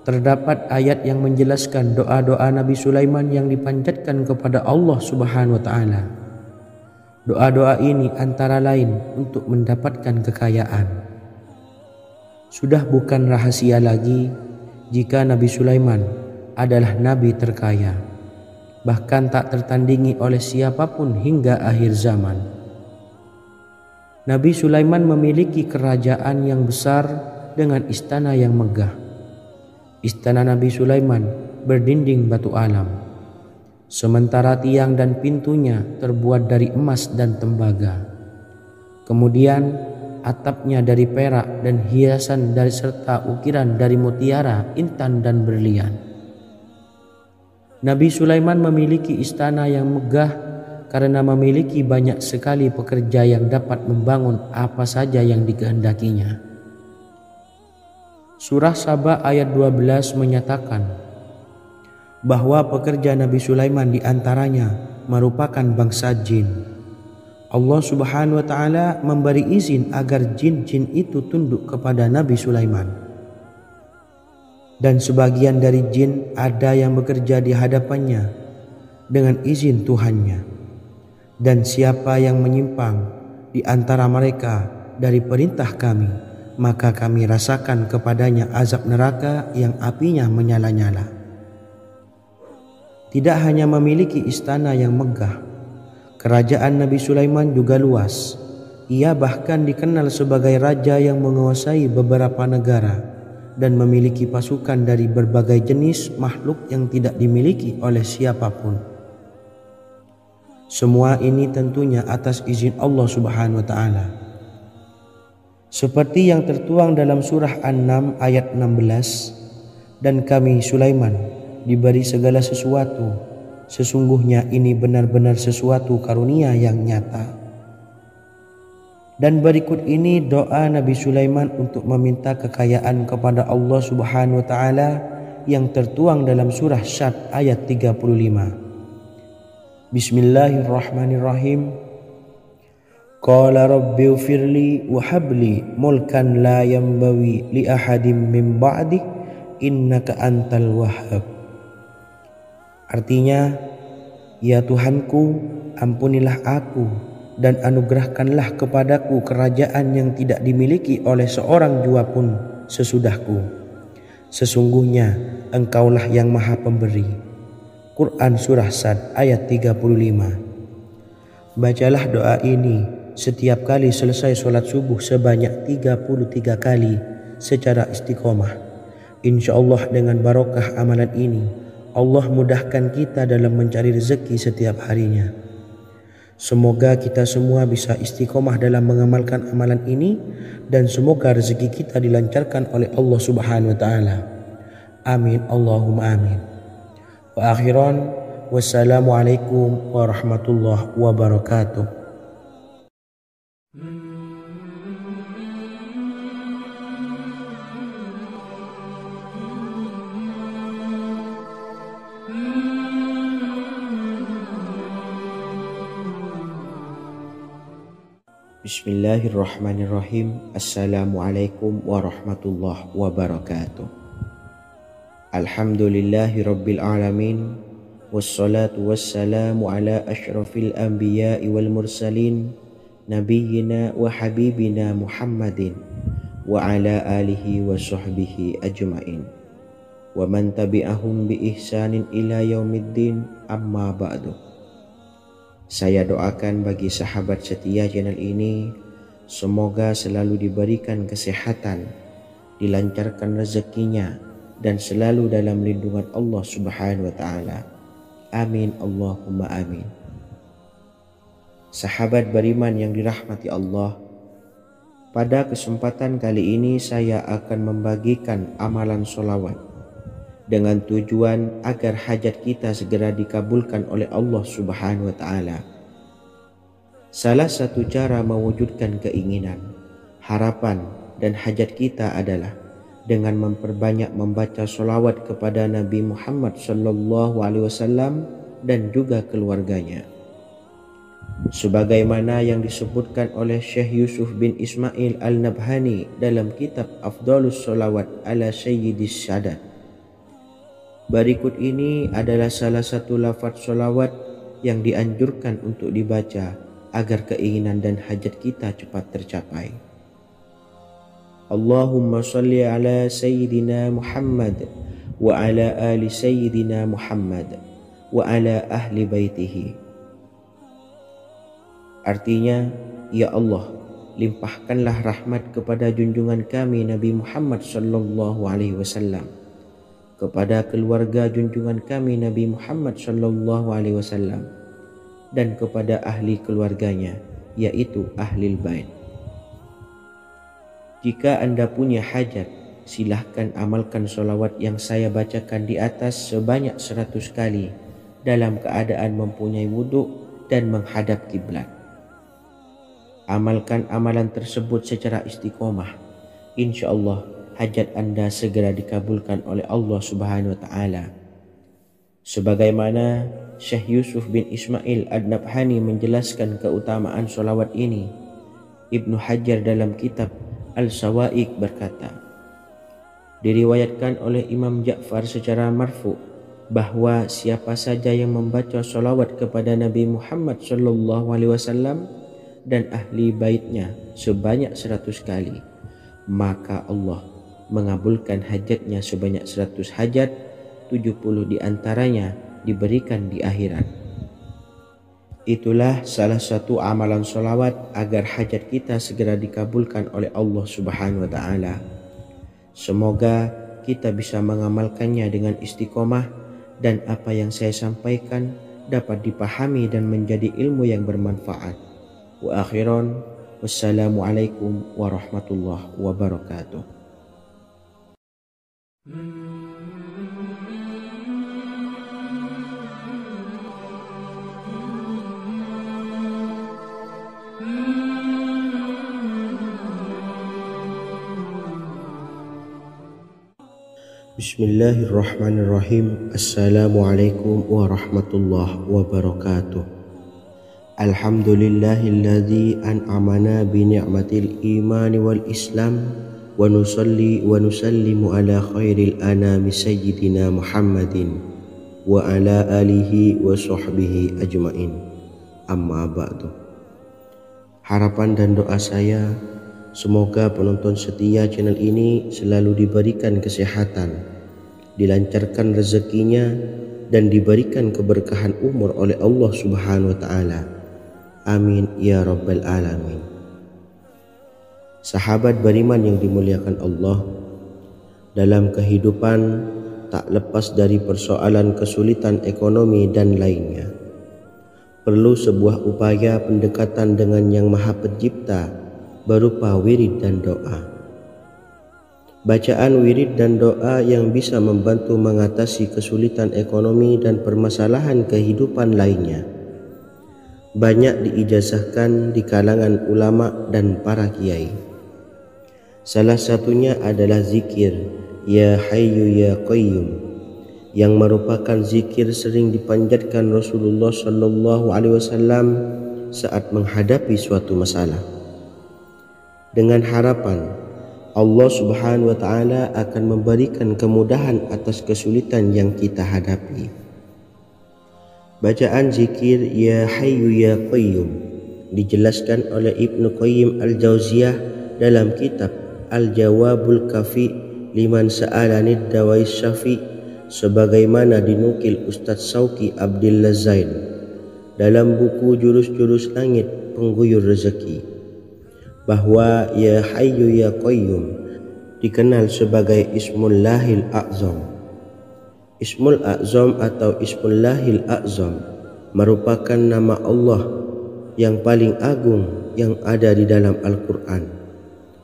terdapat ayat yang menjelaskan doa-doa Nabi Sulaiman yang dipanjatkan kepada Allah Subhanahu wa taala. Doa-doa ini antara lain untuk mendapatkan kekayaan. Sudah bukan rahasia lagi jika Nabi Sulaiman adalah nabi terkaya, bahkan tak tertandingi oleh siapapun hingga akhir zaman. Nabi Sulaiman memiliki kerajaan yang besar dengan istana yang megah. Istana Nabi Sulaiman berdinding batu alam, sementara tiang dan pintunya terbuat dari emas dan tembaga. Kemudian atapnya dari perak dan hiasan dari serta ukiran dari mutiara, intan dan berlian. Nabi Sulaiman memiliki istana yang megah karena memiliki banyak sekali pekerja yang dapat membangun apa saja yang dikehendakinya. Surah Saba ayat 12 menyatakan bahwa pekerja Nabi Sulaiman diantaranya merupakan bangsa jin. Allah Subhanahu wa taala memberi izin agar jin-jin itu tunduk kepada Nabi Sulaiman. Dan sebagian dari jin ada yang bekerja di hadapannya dengan izin Tuhannya. Dan siapa yang menyimpang di antara mereka dari perintah kami, maka kami rasakan kepadanya azab neraka yang apinya menyala-nyala. Tidak hanya memiliki istana yang megah, kerajaan Nabi Sulaiman juga luas. Ia bahkan dikenal sebagai raja yang menguasai beberapa negara dan memiliki pasukan dari berbagai jenis makhluk yang tidak dimiliki oleh siapapun. Semua ini tentunya atas izin Allah Subhanahu wa taala. Seperti yang tertuang dalam surah An-Naml ayat 16, dan kami Sulaiman diberi segala sesuatu, sesungguhnya ini benar-benar sesuatu karunia yang nyata. Dan berikut ini doa Nabi Sulaiman untuk meminta kekayaan kepada Allah Subhanahu wa taala yang tertuang dalam surah Syad ayat 35. Bismillahirrahmanirrahim. Qala rabbi ufirli wa habli mulkan la yambawi li ahadim min ba'di innaka antal wahhab. Artinya, ya Tuhanku, ampunilah aku dan anugerahkanlah kepadaku kerajaan yang tidak dimiliki oleh seorang jua pun sesudahku. Sesungguhnya Engkaulah yang Maha Pemberi. Quran Surah Sad ayat 35. Bacalah doa ini setiap kali selesai sholat subuh sebanyak 33 kali secara istiqomah. Insya Allah dengan barokah amalan ini, Allah mudahkan kita dalam mencari rezeki setiap harinya. Semoga kita semua bisa istiqomah dalam mengamalkan amalan ini dan semoga rezeki kita dilancarkan oleh Allah Subhanahu wa taala. Amin Allahumma amin. Wa akhiran wassalamualaikum warahmatullahi wabarakatuh. Bismillahirrahmanirrahim. Assalamualaikum warahmatullahi wabarakatuh. Alhamdulillahi rabbil alamin. Wassalatu wassalamu ala ashrafil anbiya'i wal mursalin, nabiyyina wa habibina Muhammadin wa ala alihi wa sahbihi ajma'in wa man tabi'ahum bi ihsanin ila yaumiddin, amma ba'du. Saya doakan bagi sahabat setia channel ini, semoga selalu diberikan kesehatan, dilancarkan rezekinya, dan selalu dalam lindungan Allah Subhanahu wa taala. Amin Allahumma amin. Sahabat beriman yang dirahmati Allah, pada kesempatan kali ini saya akan membagikan amalan sholawat dengan tujuan agar hajat kita segera dikabulkan oleh Allah Subhanahu wa taala. Salah satu cara mewujudkan keinginan, harapan dan hajat kita adalah dengan memperbanyak membaca sholawat kepada Nabi Muhammad sallallahu alaihi wasallam dan juga keluarganya. Sebagaimana yang disebutkan oleh Syekh Yusuf bin Ismail Al-Nabhani dalam kitab Afdhalus Sholawat ala Sayyidis Sadat. Berikut ini adalah salah satu lafaz sholawat yang dianjurkan untuk dibaca agar keinginan dan hajat kita cepat tercapai. Allahumma salli ala Sayyidina Muhammad wa ala ali Sayyidina Muhammad wa ala ahli baitihi. Artinya, ya Allah, limpahkanlah rahmat kepada junjungan kami Nabi Muhammad sallallahu alaihi wasallam, kepada keluarga junjungan kami Nabi Muhammad sallallahu alaihi wasallam, dan kepada ahli keluarganya, yaitu ahlil bait. Jika Anda punya hajat, silahkan amalkan sholawat yang saya bacakan di atas sebanyak 100 kali dalam keadaan mempunyai wudhu dan menghadap kiblat. Amalkan amalan tersebut secara istiqomah. InsyaAllah hajat Anda segera dikabulkan oleh Allah Subhanahu wa taala. Sebagaimana Syekh Yusuf bin Ismail Ad-Nabhani menjelaskan keutamaan sholawat ini, Ibnu Hajar dalam kitab Al-Sawa'iq berkata, diriwayatkan oleh Imam Ja'far secara marfu bahwa siapa saja yang membaca sholawat kepada Nabi Muhammad sallallahu alaihi wasallam dan ahli baitnya sebanyak 100 kali, maka Allah mengabulkan hajatnya sebanyak 100 hajat, 70 diantaranya diberikan di akhirat. Itulah salah satu amalan sholawat agar hajat kita segera dikabulkan oleh Allah Subhanahu wa taala. Semoga kita bisa mengamalkannya dengan istiqomah dan apa yang saya sampaikan dapat dipahami dan menjadi ilmu yang bermanfaat. Wa akhiran wassalamualaikum warahmatullahi wabarakatuh. Bismillahirrahmanirrahim. Assalamualaikum warahmatullahi wabarakatuh. Alhamdulillahilladzi an'amana bi ni'matil imani wal islam wa nusalli wa nusallimu ala khairil anami sayyidina Muhammadin wa ala alihi wa sahbihi ajma'in, amma ba'du. Harapan dan doa saya, semoga penonton setia channel ini selalu diberikan kesehatan, dilancarkan rezekinya, dan diberikan keberkahan umur oleh Allah Subhanahu wa taala. Amin ya rabbal alamin. Sahabat beriman yang dimuliakan Allah, dalam kehidupan tak lepas dari persoalan kesulitan ekonomi dan lainnya. Perlu sebuah upaya pendekatan dengan Yang Maha Pencipta berupa wirid dan doa. Bacaan wirid dan doa yang bisa membantu mengatasi kesulitan ekonomi dan permasalahan kehidupan lainnya banyak diijazahkan di kalangan ulama dan para kiai. Salah satunya adalah zikir Ya Hayyu Ya Qayyum, yang merupakan zikir sering dipanjatkan Rasulullah SAW saat menghadapi suatu masalah, dengan harapan Allah Subhanahu wa Ta'ala akan memberikan kemudahan atas kesulitan yang kita hadapi. Bacaan zikir Ya Hayyu Ya Qayyum dijelaskan oleh Ibnu Qayyim Al-Jauziyah dalam kitab Al-Jawabul Kafi Liman Sa'alanid Dawais Syafi, sebagaimana dinukil Ustadz Sauki Abdillah Zain dalam buku Jurus-Jurus Langit Pengguyur Rezeki, bahwa Ya Hayyu Ya Qayyum dikenal sebagai Ismullahil A'zam. Ismul A'zam atau Ismullahil A'zam merupakan nama Allah yang paling agung yang ada di dalam Al-Quran.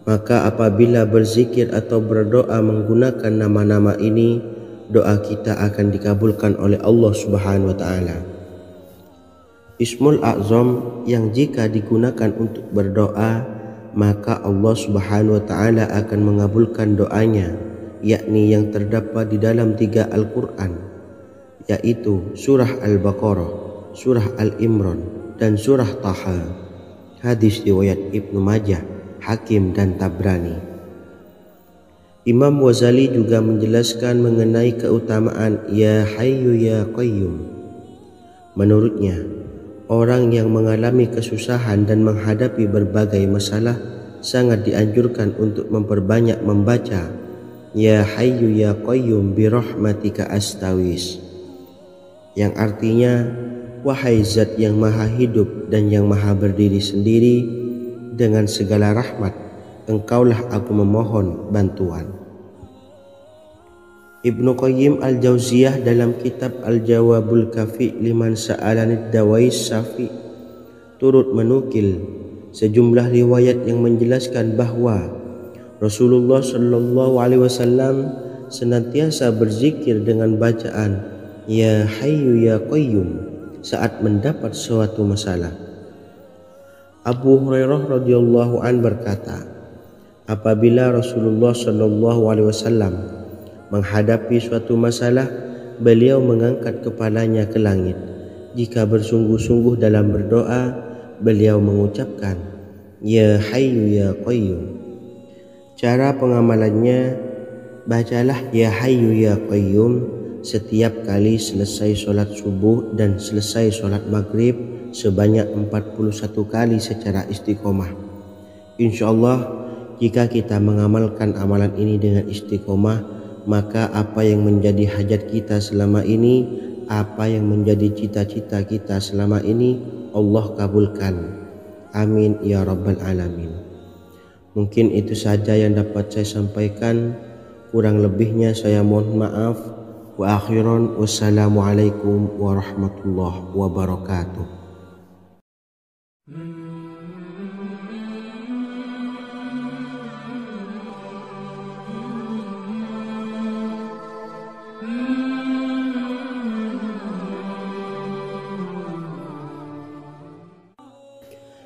Maka apabila berzikir atau berdoa menggunakan nama-nama ini, doa kita akan dikabulkan oleh Allah Subhanahu wa Ta'ala. Ismul A'zam yang jika digunakan untuk berdoa, maka Allah Subhanahu wa Ta'ala akan mengabulkan doanya, yakni yang terdapat di dalam 3 Al-Quran, yaitu surah Al-Baqarah, surah Al-Imran, dan surah Taha. Hadis riwayat Ibnu Majah, Hakim, dan Tabrani. Imam Ghazali juga menjelaskan mengenai keutamaan Ya Hayyu Ya Qayyum. Menurutnya, orang yang mengalami kesusahan dan menghadapi berbagai masalah sangat dianjurkan untuk memperbanyak membaca Ya Hayyu Ya Qayyum birahmatika astawis, yang artinya wahai zat yang maha hidup dan yang maha berdiri sendiri, dengan segala rahmat engkaulah aku memohon bantuan. Ibnu Qayyim Al-Jauziyah dalam kitab Al-Jawabul Kafi Liman Sa'alanid Dawais Syafi turut menukil sejumlah riwayat yang menjelaskan bahwa Rasulullah SAW senantiasa berzikir dengan bacaan Ya Hayyu Ya Qayyum saat mendapat suatu masalah. Abu Hurairah radhiyallahu an berkata, apabila Rasulullah SAW menghadapi suatu masalah, beliau mengangkat kepalanya ke langit. Jika bersungguh-sungguh dalam berdoa, beliau mengucapkan Ya Hayyu Ya Qayyum. Cara pengamalannya, bacalah Ya Hayyu Ya Qayyum setiap kali selesai sholat subuh dan selesai sholat maghrib sebanyak 41 kali secara istiqomah. Insyaallah, jika kita mengamalkan amalan ini dengan istiqomah, maka apa yang menjadi hajat kita selama ini, apa yang menjadi cita-cita kita selama ini, Allah kabulkan. Amin ya rabbal alamin. Mungkin itu saja yang dapat saya sampaikan. Kurang lebihnya saya mohon maaf. Wa akhiran, wassalamualaikum warahmatullahi wabarakatuh.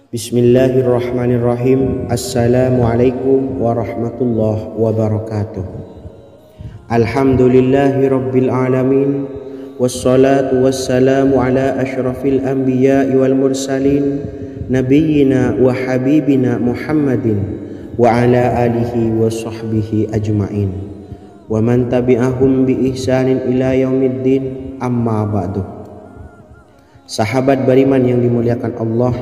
Bismillahirrahmanirrahim. Assalamualaikum warahmatullahi wabarakatuh. Alhamdulillahi rabbil alamin, wassalatu wassalamu ala ashrafil anbiya'i wal mursalin, nabiyyina wa habibina Muhammadin wa ala alihi wa sahbihi ajma'in, wa man tabi'ahum bi ihsanin ila yaumiddin, amma ba'du. Sahabat beriman yang dimuliakan Allah,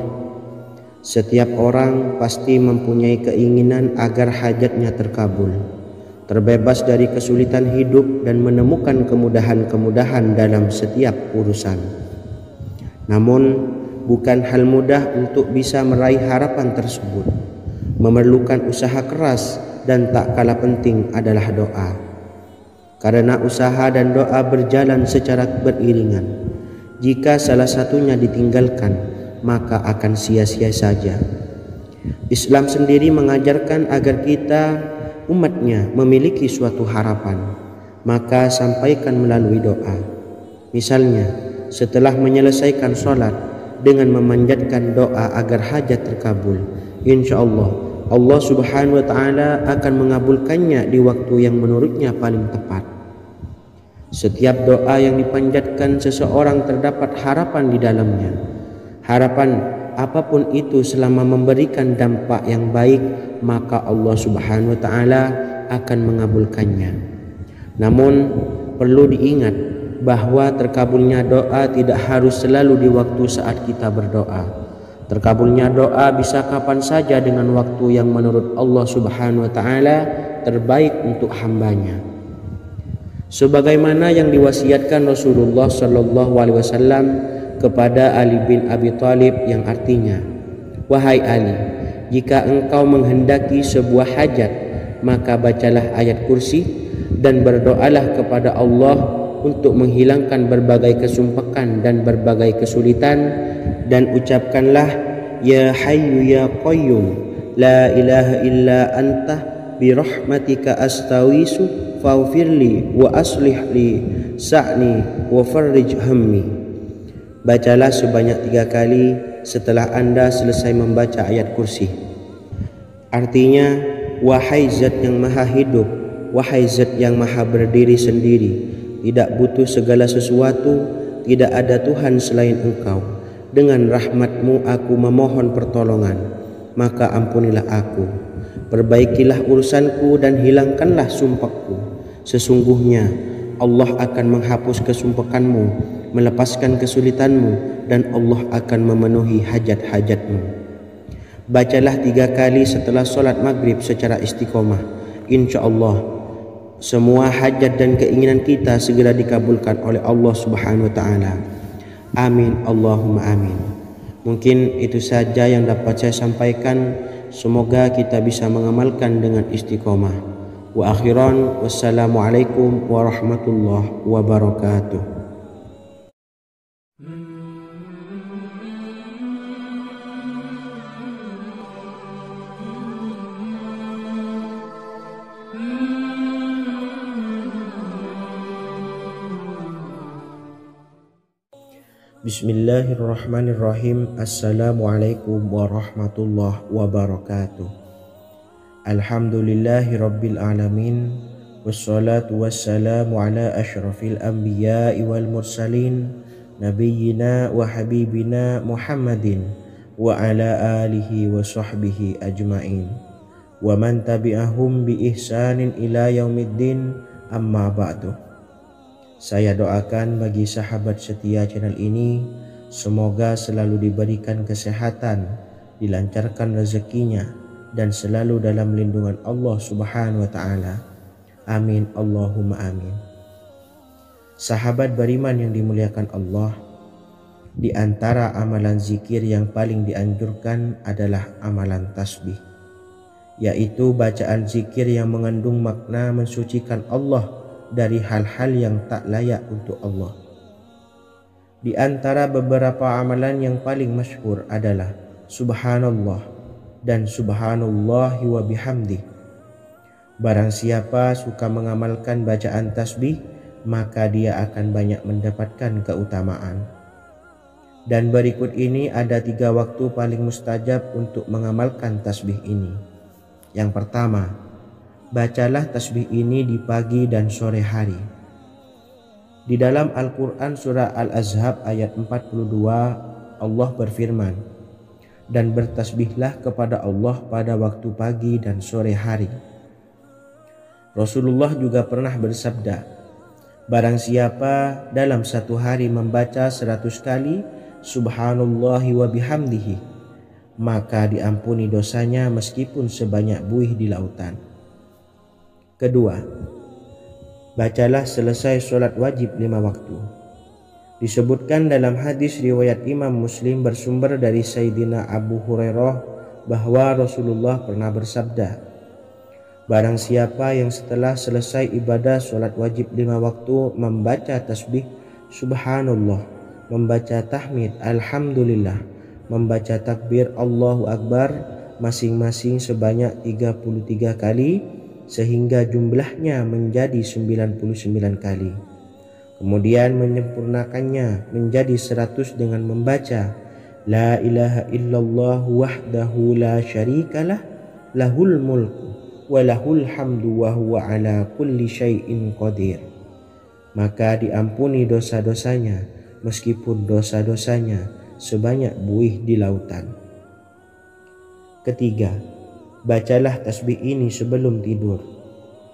setiap orang pasti mempunyai keinginan agar hajatnya terkabul, terbebas dari kesulitan hidup dan menemukan kemudahan-kemudahan dalam setiap urusan. Namun, bukan hal mudah untuk bisa meraih harapan tersebut. Memerlukan usaha keras dan tak kalah penting adalah doa. karena usaha dan doa berjalan secara beriringan. Jika salah satunya ditinggalkan, maka akan sia-sia saja. Islam sendiri mengajarkan agar kita umatnya memiliki suatu harapan, maka sampaikan melalui doa. Misalnya, setelah menyelesaikan sholat dengan memanjatkan doa agar hajat terkabul, insya Allah Subhanahu wa Ta'ala akan mengabulkannya di waktu yang menurutnya paling tepat. Setiap doa yang dipanjatkan seseorang terdapat harapan di dalamnya. Harapan apapun itu selama memberikan dampak yang baik, maka Allah Subhanahu wa Ta'ala akan mengabulkannya. Namun perlu diingat bahwa terkabulnya doa tidak harus selalu di waktu saat kita berdoa. Terkabulnya doa bisa kapan saja dengan waktu yang menurut Allah Subhanahu wa Ta'ala terbaik untuk hambanya. Sebagaimana yang diwasiatkan Rasulullah Sallallahu Alaihi Wasallam kepada Ali bin Abi Thalib, yang artinya, wahai Ali, jika engkau menghendaki sebuah hajat, maka bacalah ayat kursi dan berdoalah kepada Allah untuk menghilangkan berbagai kesumpakan dan berbagai kesulitan, dan ucapkanlah, ya hayyu ya qayyum la ilaha illa anta birahmatika astawisu faghfirli wa aslih li sa'ni wa farrij hammi. Bacalah sebanyak 3 kali setelah Anda selesai membaca ayat kursi. Artinya, wahai zat yang maha hidup, wahai zat yang maha berdiri sendiri, tidak butuh segala sesuatu, tidak ada Tuhan selain Engkau. Dengan rahmat-Mu aku memohon pertolongan, maka ampunilah aku. Perbaikilah urusanku dan hilangkanlah sumpahku. Sesungguhnya Allah akan menghapus kesumpahanmu, melepaskan kesulitanmu, dan Allah akan memenuhi hajat-hajatmu. Bacalah 3 kali setelah sholat maghrib secara istiqomah. Insya Allah semua hajat dan keinginan kita segera dikabulkan oleh Allah Subhanahu wa Ta'ala. Amin Allahumma amin. Mungkin itu saja yang dapat saya sampaikan. Semoga kita bisa mengamalkan dengan istiqomah. Wa akhiran, wassalamualaikum warahmatullahi wabarakatuh. Bismillahirrahmanirrahim. Assalamualaikum warahmatullahi wabarakatuh. Alhamdulillahi rabbil alamin, wassalatu wassalamu ala ashrafil anbiya'i wal mursalin, nabiyyina wa habibina Muhammadin wa ala alihi wa sahbihi ajma'in, wa man tabi'ahum bi ihsanin ila yaumiddin, amma ba'du. Saya doakan bagi sahabat setia channel ini, semoga selalu diberikan kesehatan, dilancarkan rezekinya, dan selalu dalam lindungan Allah Subhanahu wa Ta'ala. Amin Allahumma amin. Sahabat beriman yang dimuliakan Allah, di antara amalan zikir yang paling dianjurkan adalah amalan tasbih, yaitu bacaan zikir yang mengandung makna mensucikan Allah dari hal-hal yang tak layak untuk Allah. Di antara beberapa amalan yang paling masyhur adalah Subhanallah dan Subhanallahi wa bihamdih. Barang siapa suka mengamalkan bacaan tasbih, maka dia akan banyak mendapatkan keutamaan. Dan berikut ini ada 3 waktu paling mustajab untuk mengamalkan tasbih ini. Yang pertama, bacalah tasbih ini di pagi dan sore hari. Di dalam Al-Quran surah Al-Ahzab ayat 42, Allah berfirman, dan bertasbihlah kepada Allah pada waktu pagi dan sore hari. Rasulullah juga pernah bersabda, barang siapa dalam satu hari membaca 100 kali Subhanallahi wa bihamdihi, maka diampuni dosanya meskipun sebanyak buih di lautan. Kedua, bacalah selesai sholat wajib 5 waktu. Disebutkan dalam hadis riwayat Imam Muslim bersumber dari Sayyidina Abu Hurairah bahwa Rasulullah pernah bersabda, Barang siapa yang setelah selesai ibadah sholat wajib 5 waktu membaca tasbih subhanallah, membaca tahmid alhamdulillah, membaca takbir Allahu Akbar masing-masing sebanyak 33 kali sehingga jumlahnya menjadi 99 kali. Kemudian menyempurnakannya menjadi 100 dengan membaca la ilaha illallah wahdahu la syarikalah lahul mulku walahul hamdu wa huwa ala kulli syai'in qadir. Maka diampuni dosa-dosanya meskipun dosa-dosanya sebanyak buih di lautan. Ketiga, bacalah tasbih ini sebelum tidur.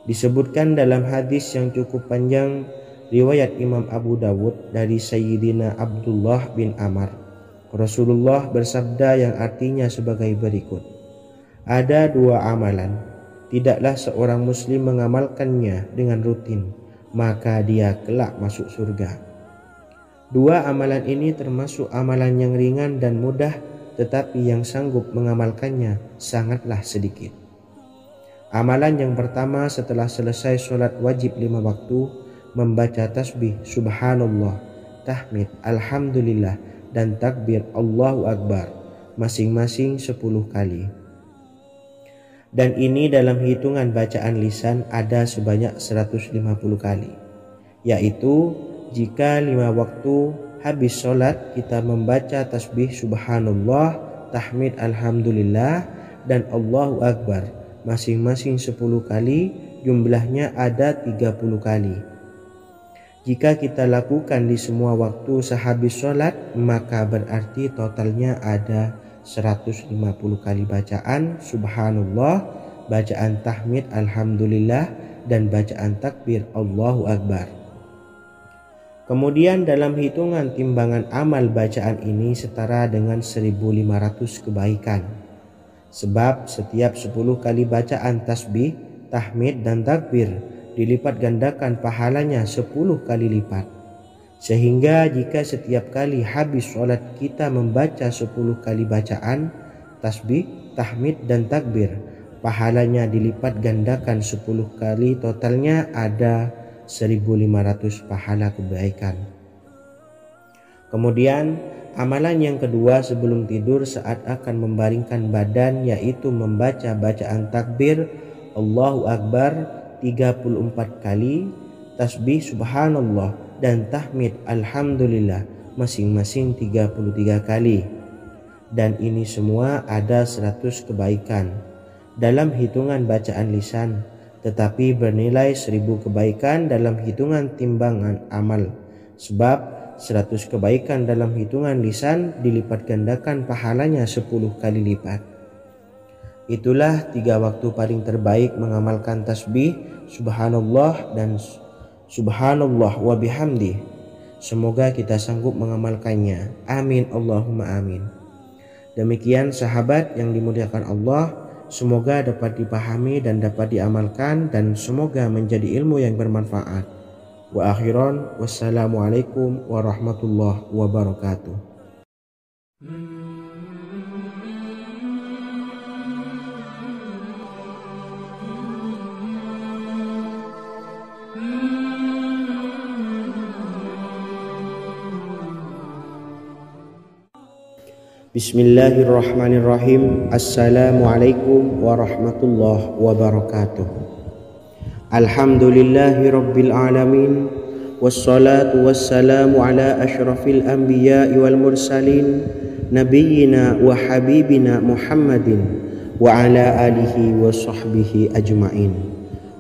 Disebutkan dalam hadis yang cukup panjang riwayat Imam Abu Dawud dari Sayyidina Abdullah bin Amr, Rasulullah bersabda yang artinya sebagai berikut. Ada 2 amalan, tidaklah seorang muslim mengamalkannya dengan rutin, maka dia kelak masuk surga. 2 amalan ini termasuk amalan yang ringan dan mudah, tetapi yang sanggup mengamalkannya sangatlah sedikit. Amalan yang pertama setelah selesai sholat wajib 5 waktu, membaca tasbih subhanallah, tahmid alhamdulillah, dan takbir Allahu Akbar masing-masing 10 kali. Dan ini dalam hitungan bacaan lisan ada sebanyak 150 kali, yaitu jika 5 waktu habis sholat kita membaca tasbih subhanallah, tahmid alhamdulillah, dan Allahu Akbar masing-masing 10 kali, jumlahnya ada 30 kali. Jika kita lakukan di semua waktu sehabis sholat, maka berarti totalnya ada 150 kali bacaan subhanallah, bacaan tahmid alhamdulillah, dan bacaan takbir Allahu Akbar. Kemudian dalam hitungan timbangan amal bacaan ini setara dengan 1500 kebaikan. Sebab setiap 10 kali bacaan tasbih, tahmid, dan takbir dilipat gandakan pahalanya 10 kali lipat. Sehingga jika setiap kali habis sholat kita membaca 10 kali bacaan tasbih, tahmid, dan takbir, pahalanya dilipat gandakan 10 kali, totalnya ada 1500 pahala kebaikan. Kemudian amalan yang kedua sebelum tidur saat akan membaringkan badan, yaitu membaca bacaan takbir Allahu Akbar 34 kali, tasbih subhanallah, dan tahmid alhamdulillah masing-masing 33 kali. Dan ini semua ada 100 kebaikan dalam hitungan bacaan lisan, tetapi bernilai 1000 kebaikan dalam hitungan timbangan amal. Sebab 100 kebaikan dalam hitungan lisan dilipat gandakan pahalanya 10 kali lipat. Itulah 3 waktu paling terbaik mengamalkan tasbih subhanallah dan subhanallah wa bihamdi. Semoga kita sanggup mengamalkannya. Amin Allahumma amin. Demikian sahabat yang dimuliakan Allah, semoga dapat dipahami dan dapat diamalkan, dan semoga menjadi ilmu yang bermanfaat. Wa akhiran, wassalamualaikum warahmatullahi wabarakatuh. Bismillahirrahmanirrahim. Assalamualaikum warahmatullahi wabarakatuh. Alhamdulillahi rabbil alamin, wassalatu wassalamu ala ashrafil anbiya'i wal mursalin, nabiyyina wa habibina Muhammadin wa ala alihi wa sahbihi ajma'in,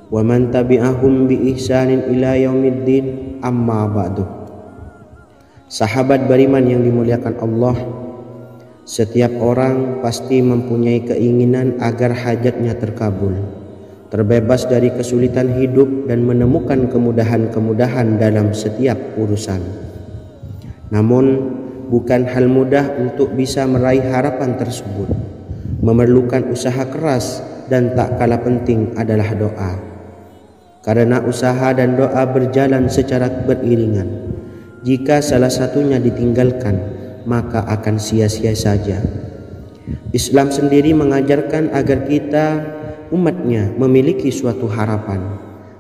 wa man tabi'ahum bi ihsanin ila yaumiddin, amma ba'du. Sahabat beriman yang dimuliakan Allah, setiap orang pasti mempunyai keinginan agar hajatnya terkabul, terbebas dari kesulitan hidup, dan menemukan kemudahan-kemudahan dalam setiap urusan. Namun, bukan hal mudah untuk bisa meraih harapan tersebut. Memerlukan usaha keras, dan tak kalah penting adalah doa. Karena usaha dan doa berjalan secara beriringan. Jika salah satunya ditinggalkan, maka akan sia-sia saja. Islam sendiri mengajarkan agar kita umatnya memiliki suatu harapan,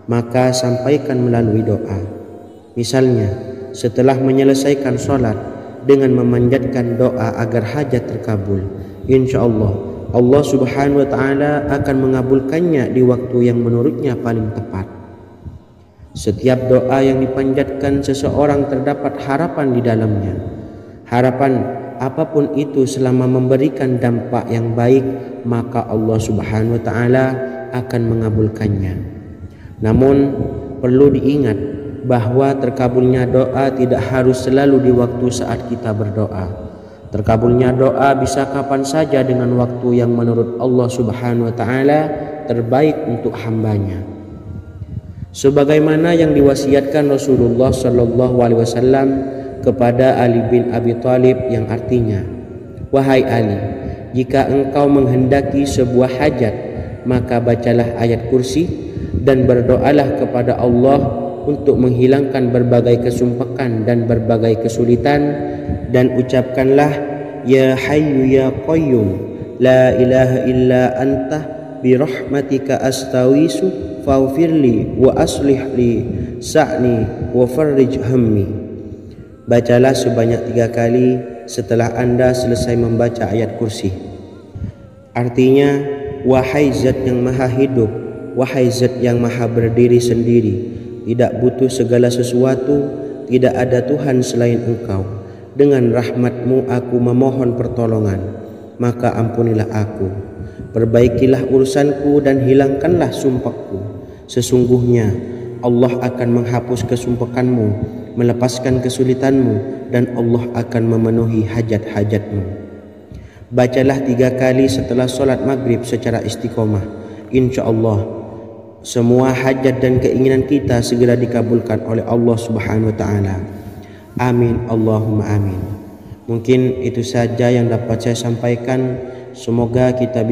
maka sampaikan melalui doa. Misalnya, setelah menyelesaikan sholat dengan memanjatkan doa agar hajat terkabul, insya Allah Allah Subhanahu wa Ta'ala akan mengabulkannya di waktu yang menurutnya paling tepat. Setiap doa yang dipanjatkan seseorang terdapat harapan di dalamnya. Harapan apapun itu selama memberikan dampak yang baik, maka Allah Subhanahu wa Ta'ala akan mengabulkannya. Namun perlu diingat bahwa terkabulnya doa tidak harus selalu di waktu saat kita berdoa. Terkabulnya doa bisa kapan saja dengan waktu yang menurut Allah Subhanahu wa Ta'ala terbaik untuk hambanya. Sebagaimana yang diwasiatkan Rasulullah Shallallahu Alaihi Wasallam kepada Ali bin Abi Thalib, yang artinya, wahai Ali, jika engkau menghendaki sebuah hajat, maka bacalah ayat kursi dan berdoalah kepada Allah untuk menghilangkan berbagai kesumpakan dan berbagai kesulitan, dan ucapkanlah, ya Hayyu ya Qayyum, la ilaha illa anta birahmatika astawisu faghfirli wa aslih li sa'ni wa farrij hammi. Bacalah sebanyak 3 kali setelah Anda selesai membaca ayat kursi. Artinya, wahai zat yang maha hidup, wahai zat yang maha berdiri sendiri, tidak butuh segala sesuatu, tidak ada Tuhan selain Engkau. Dengan rahmat-Mu aku memohon pertolongan, maka ampunilah aku, perbaikilah urusanku dan hilangkanlah sumpahku. Sesungguhnya Allah akan menghapus kesumpakanmu, melepaskan kesulitanmu, dan Allah akan memenuhi hajat-hajatmu. Bacalah 3 kali setelah sholat maghrib secara istiqomah. Insya Allah semua hajat dan keinginan kita segera dikabulkan oleh Allah Subhanahu wa Ta'ala. Amin Allahumma amin. Mungkin itu saja yang dapat saya sampaikan. Semoga kita bisa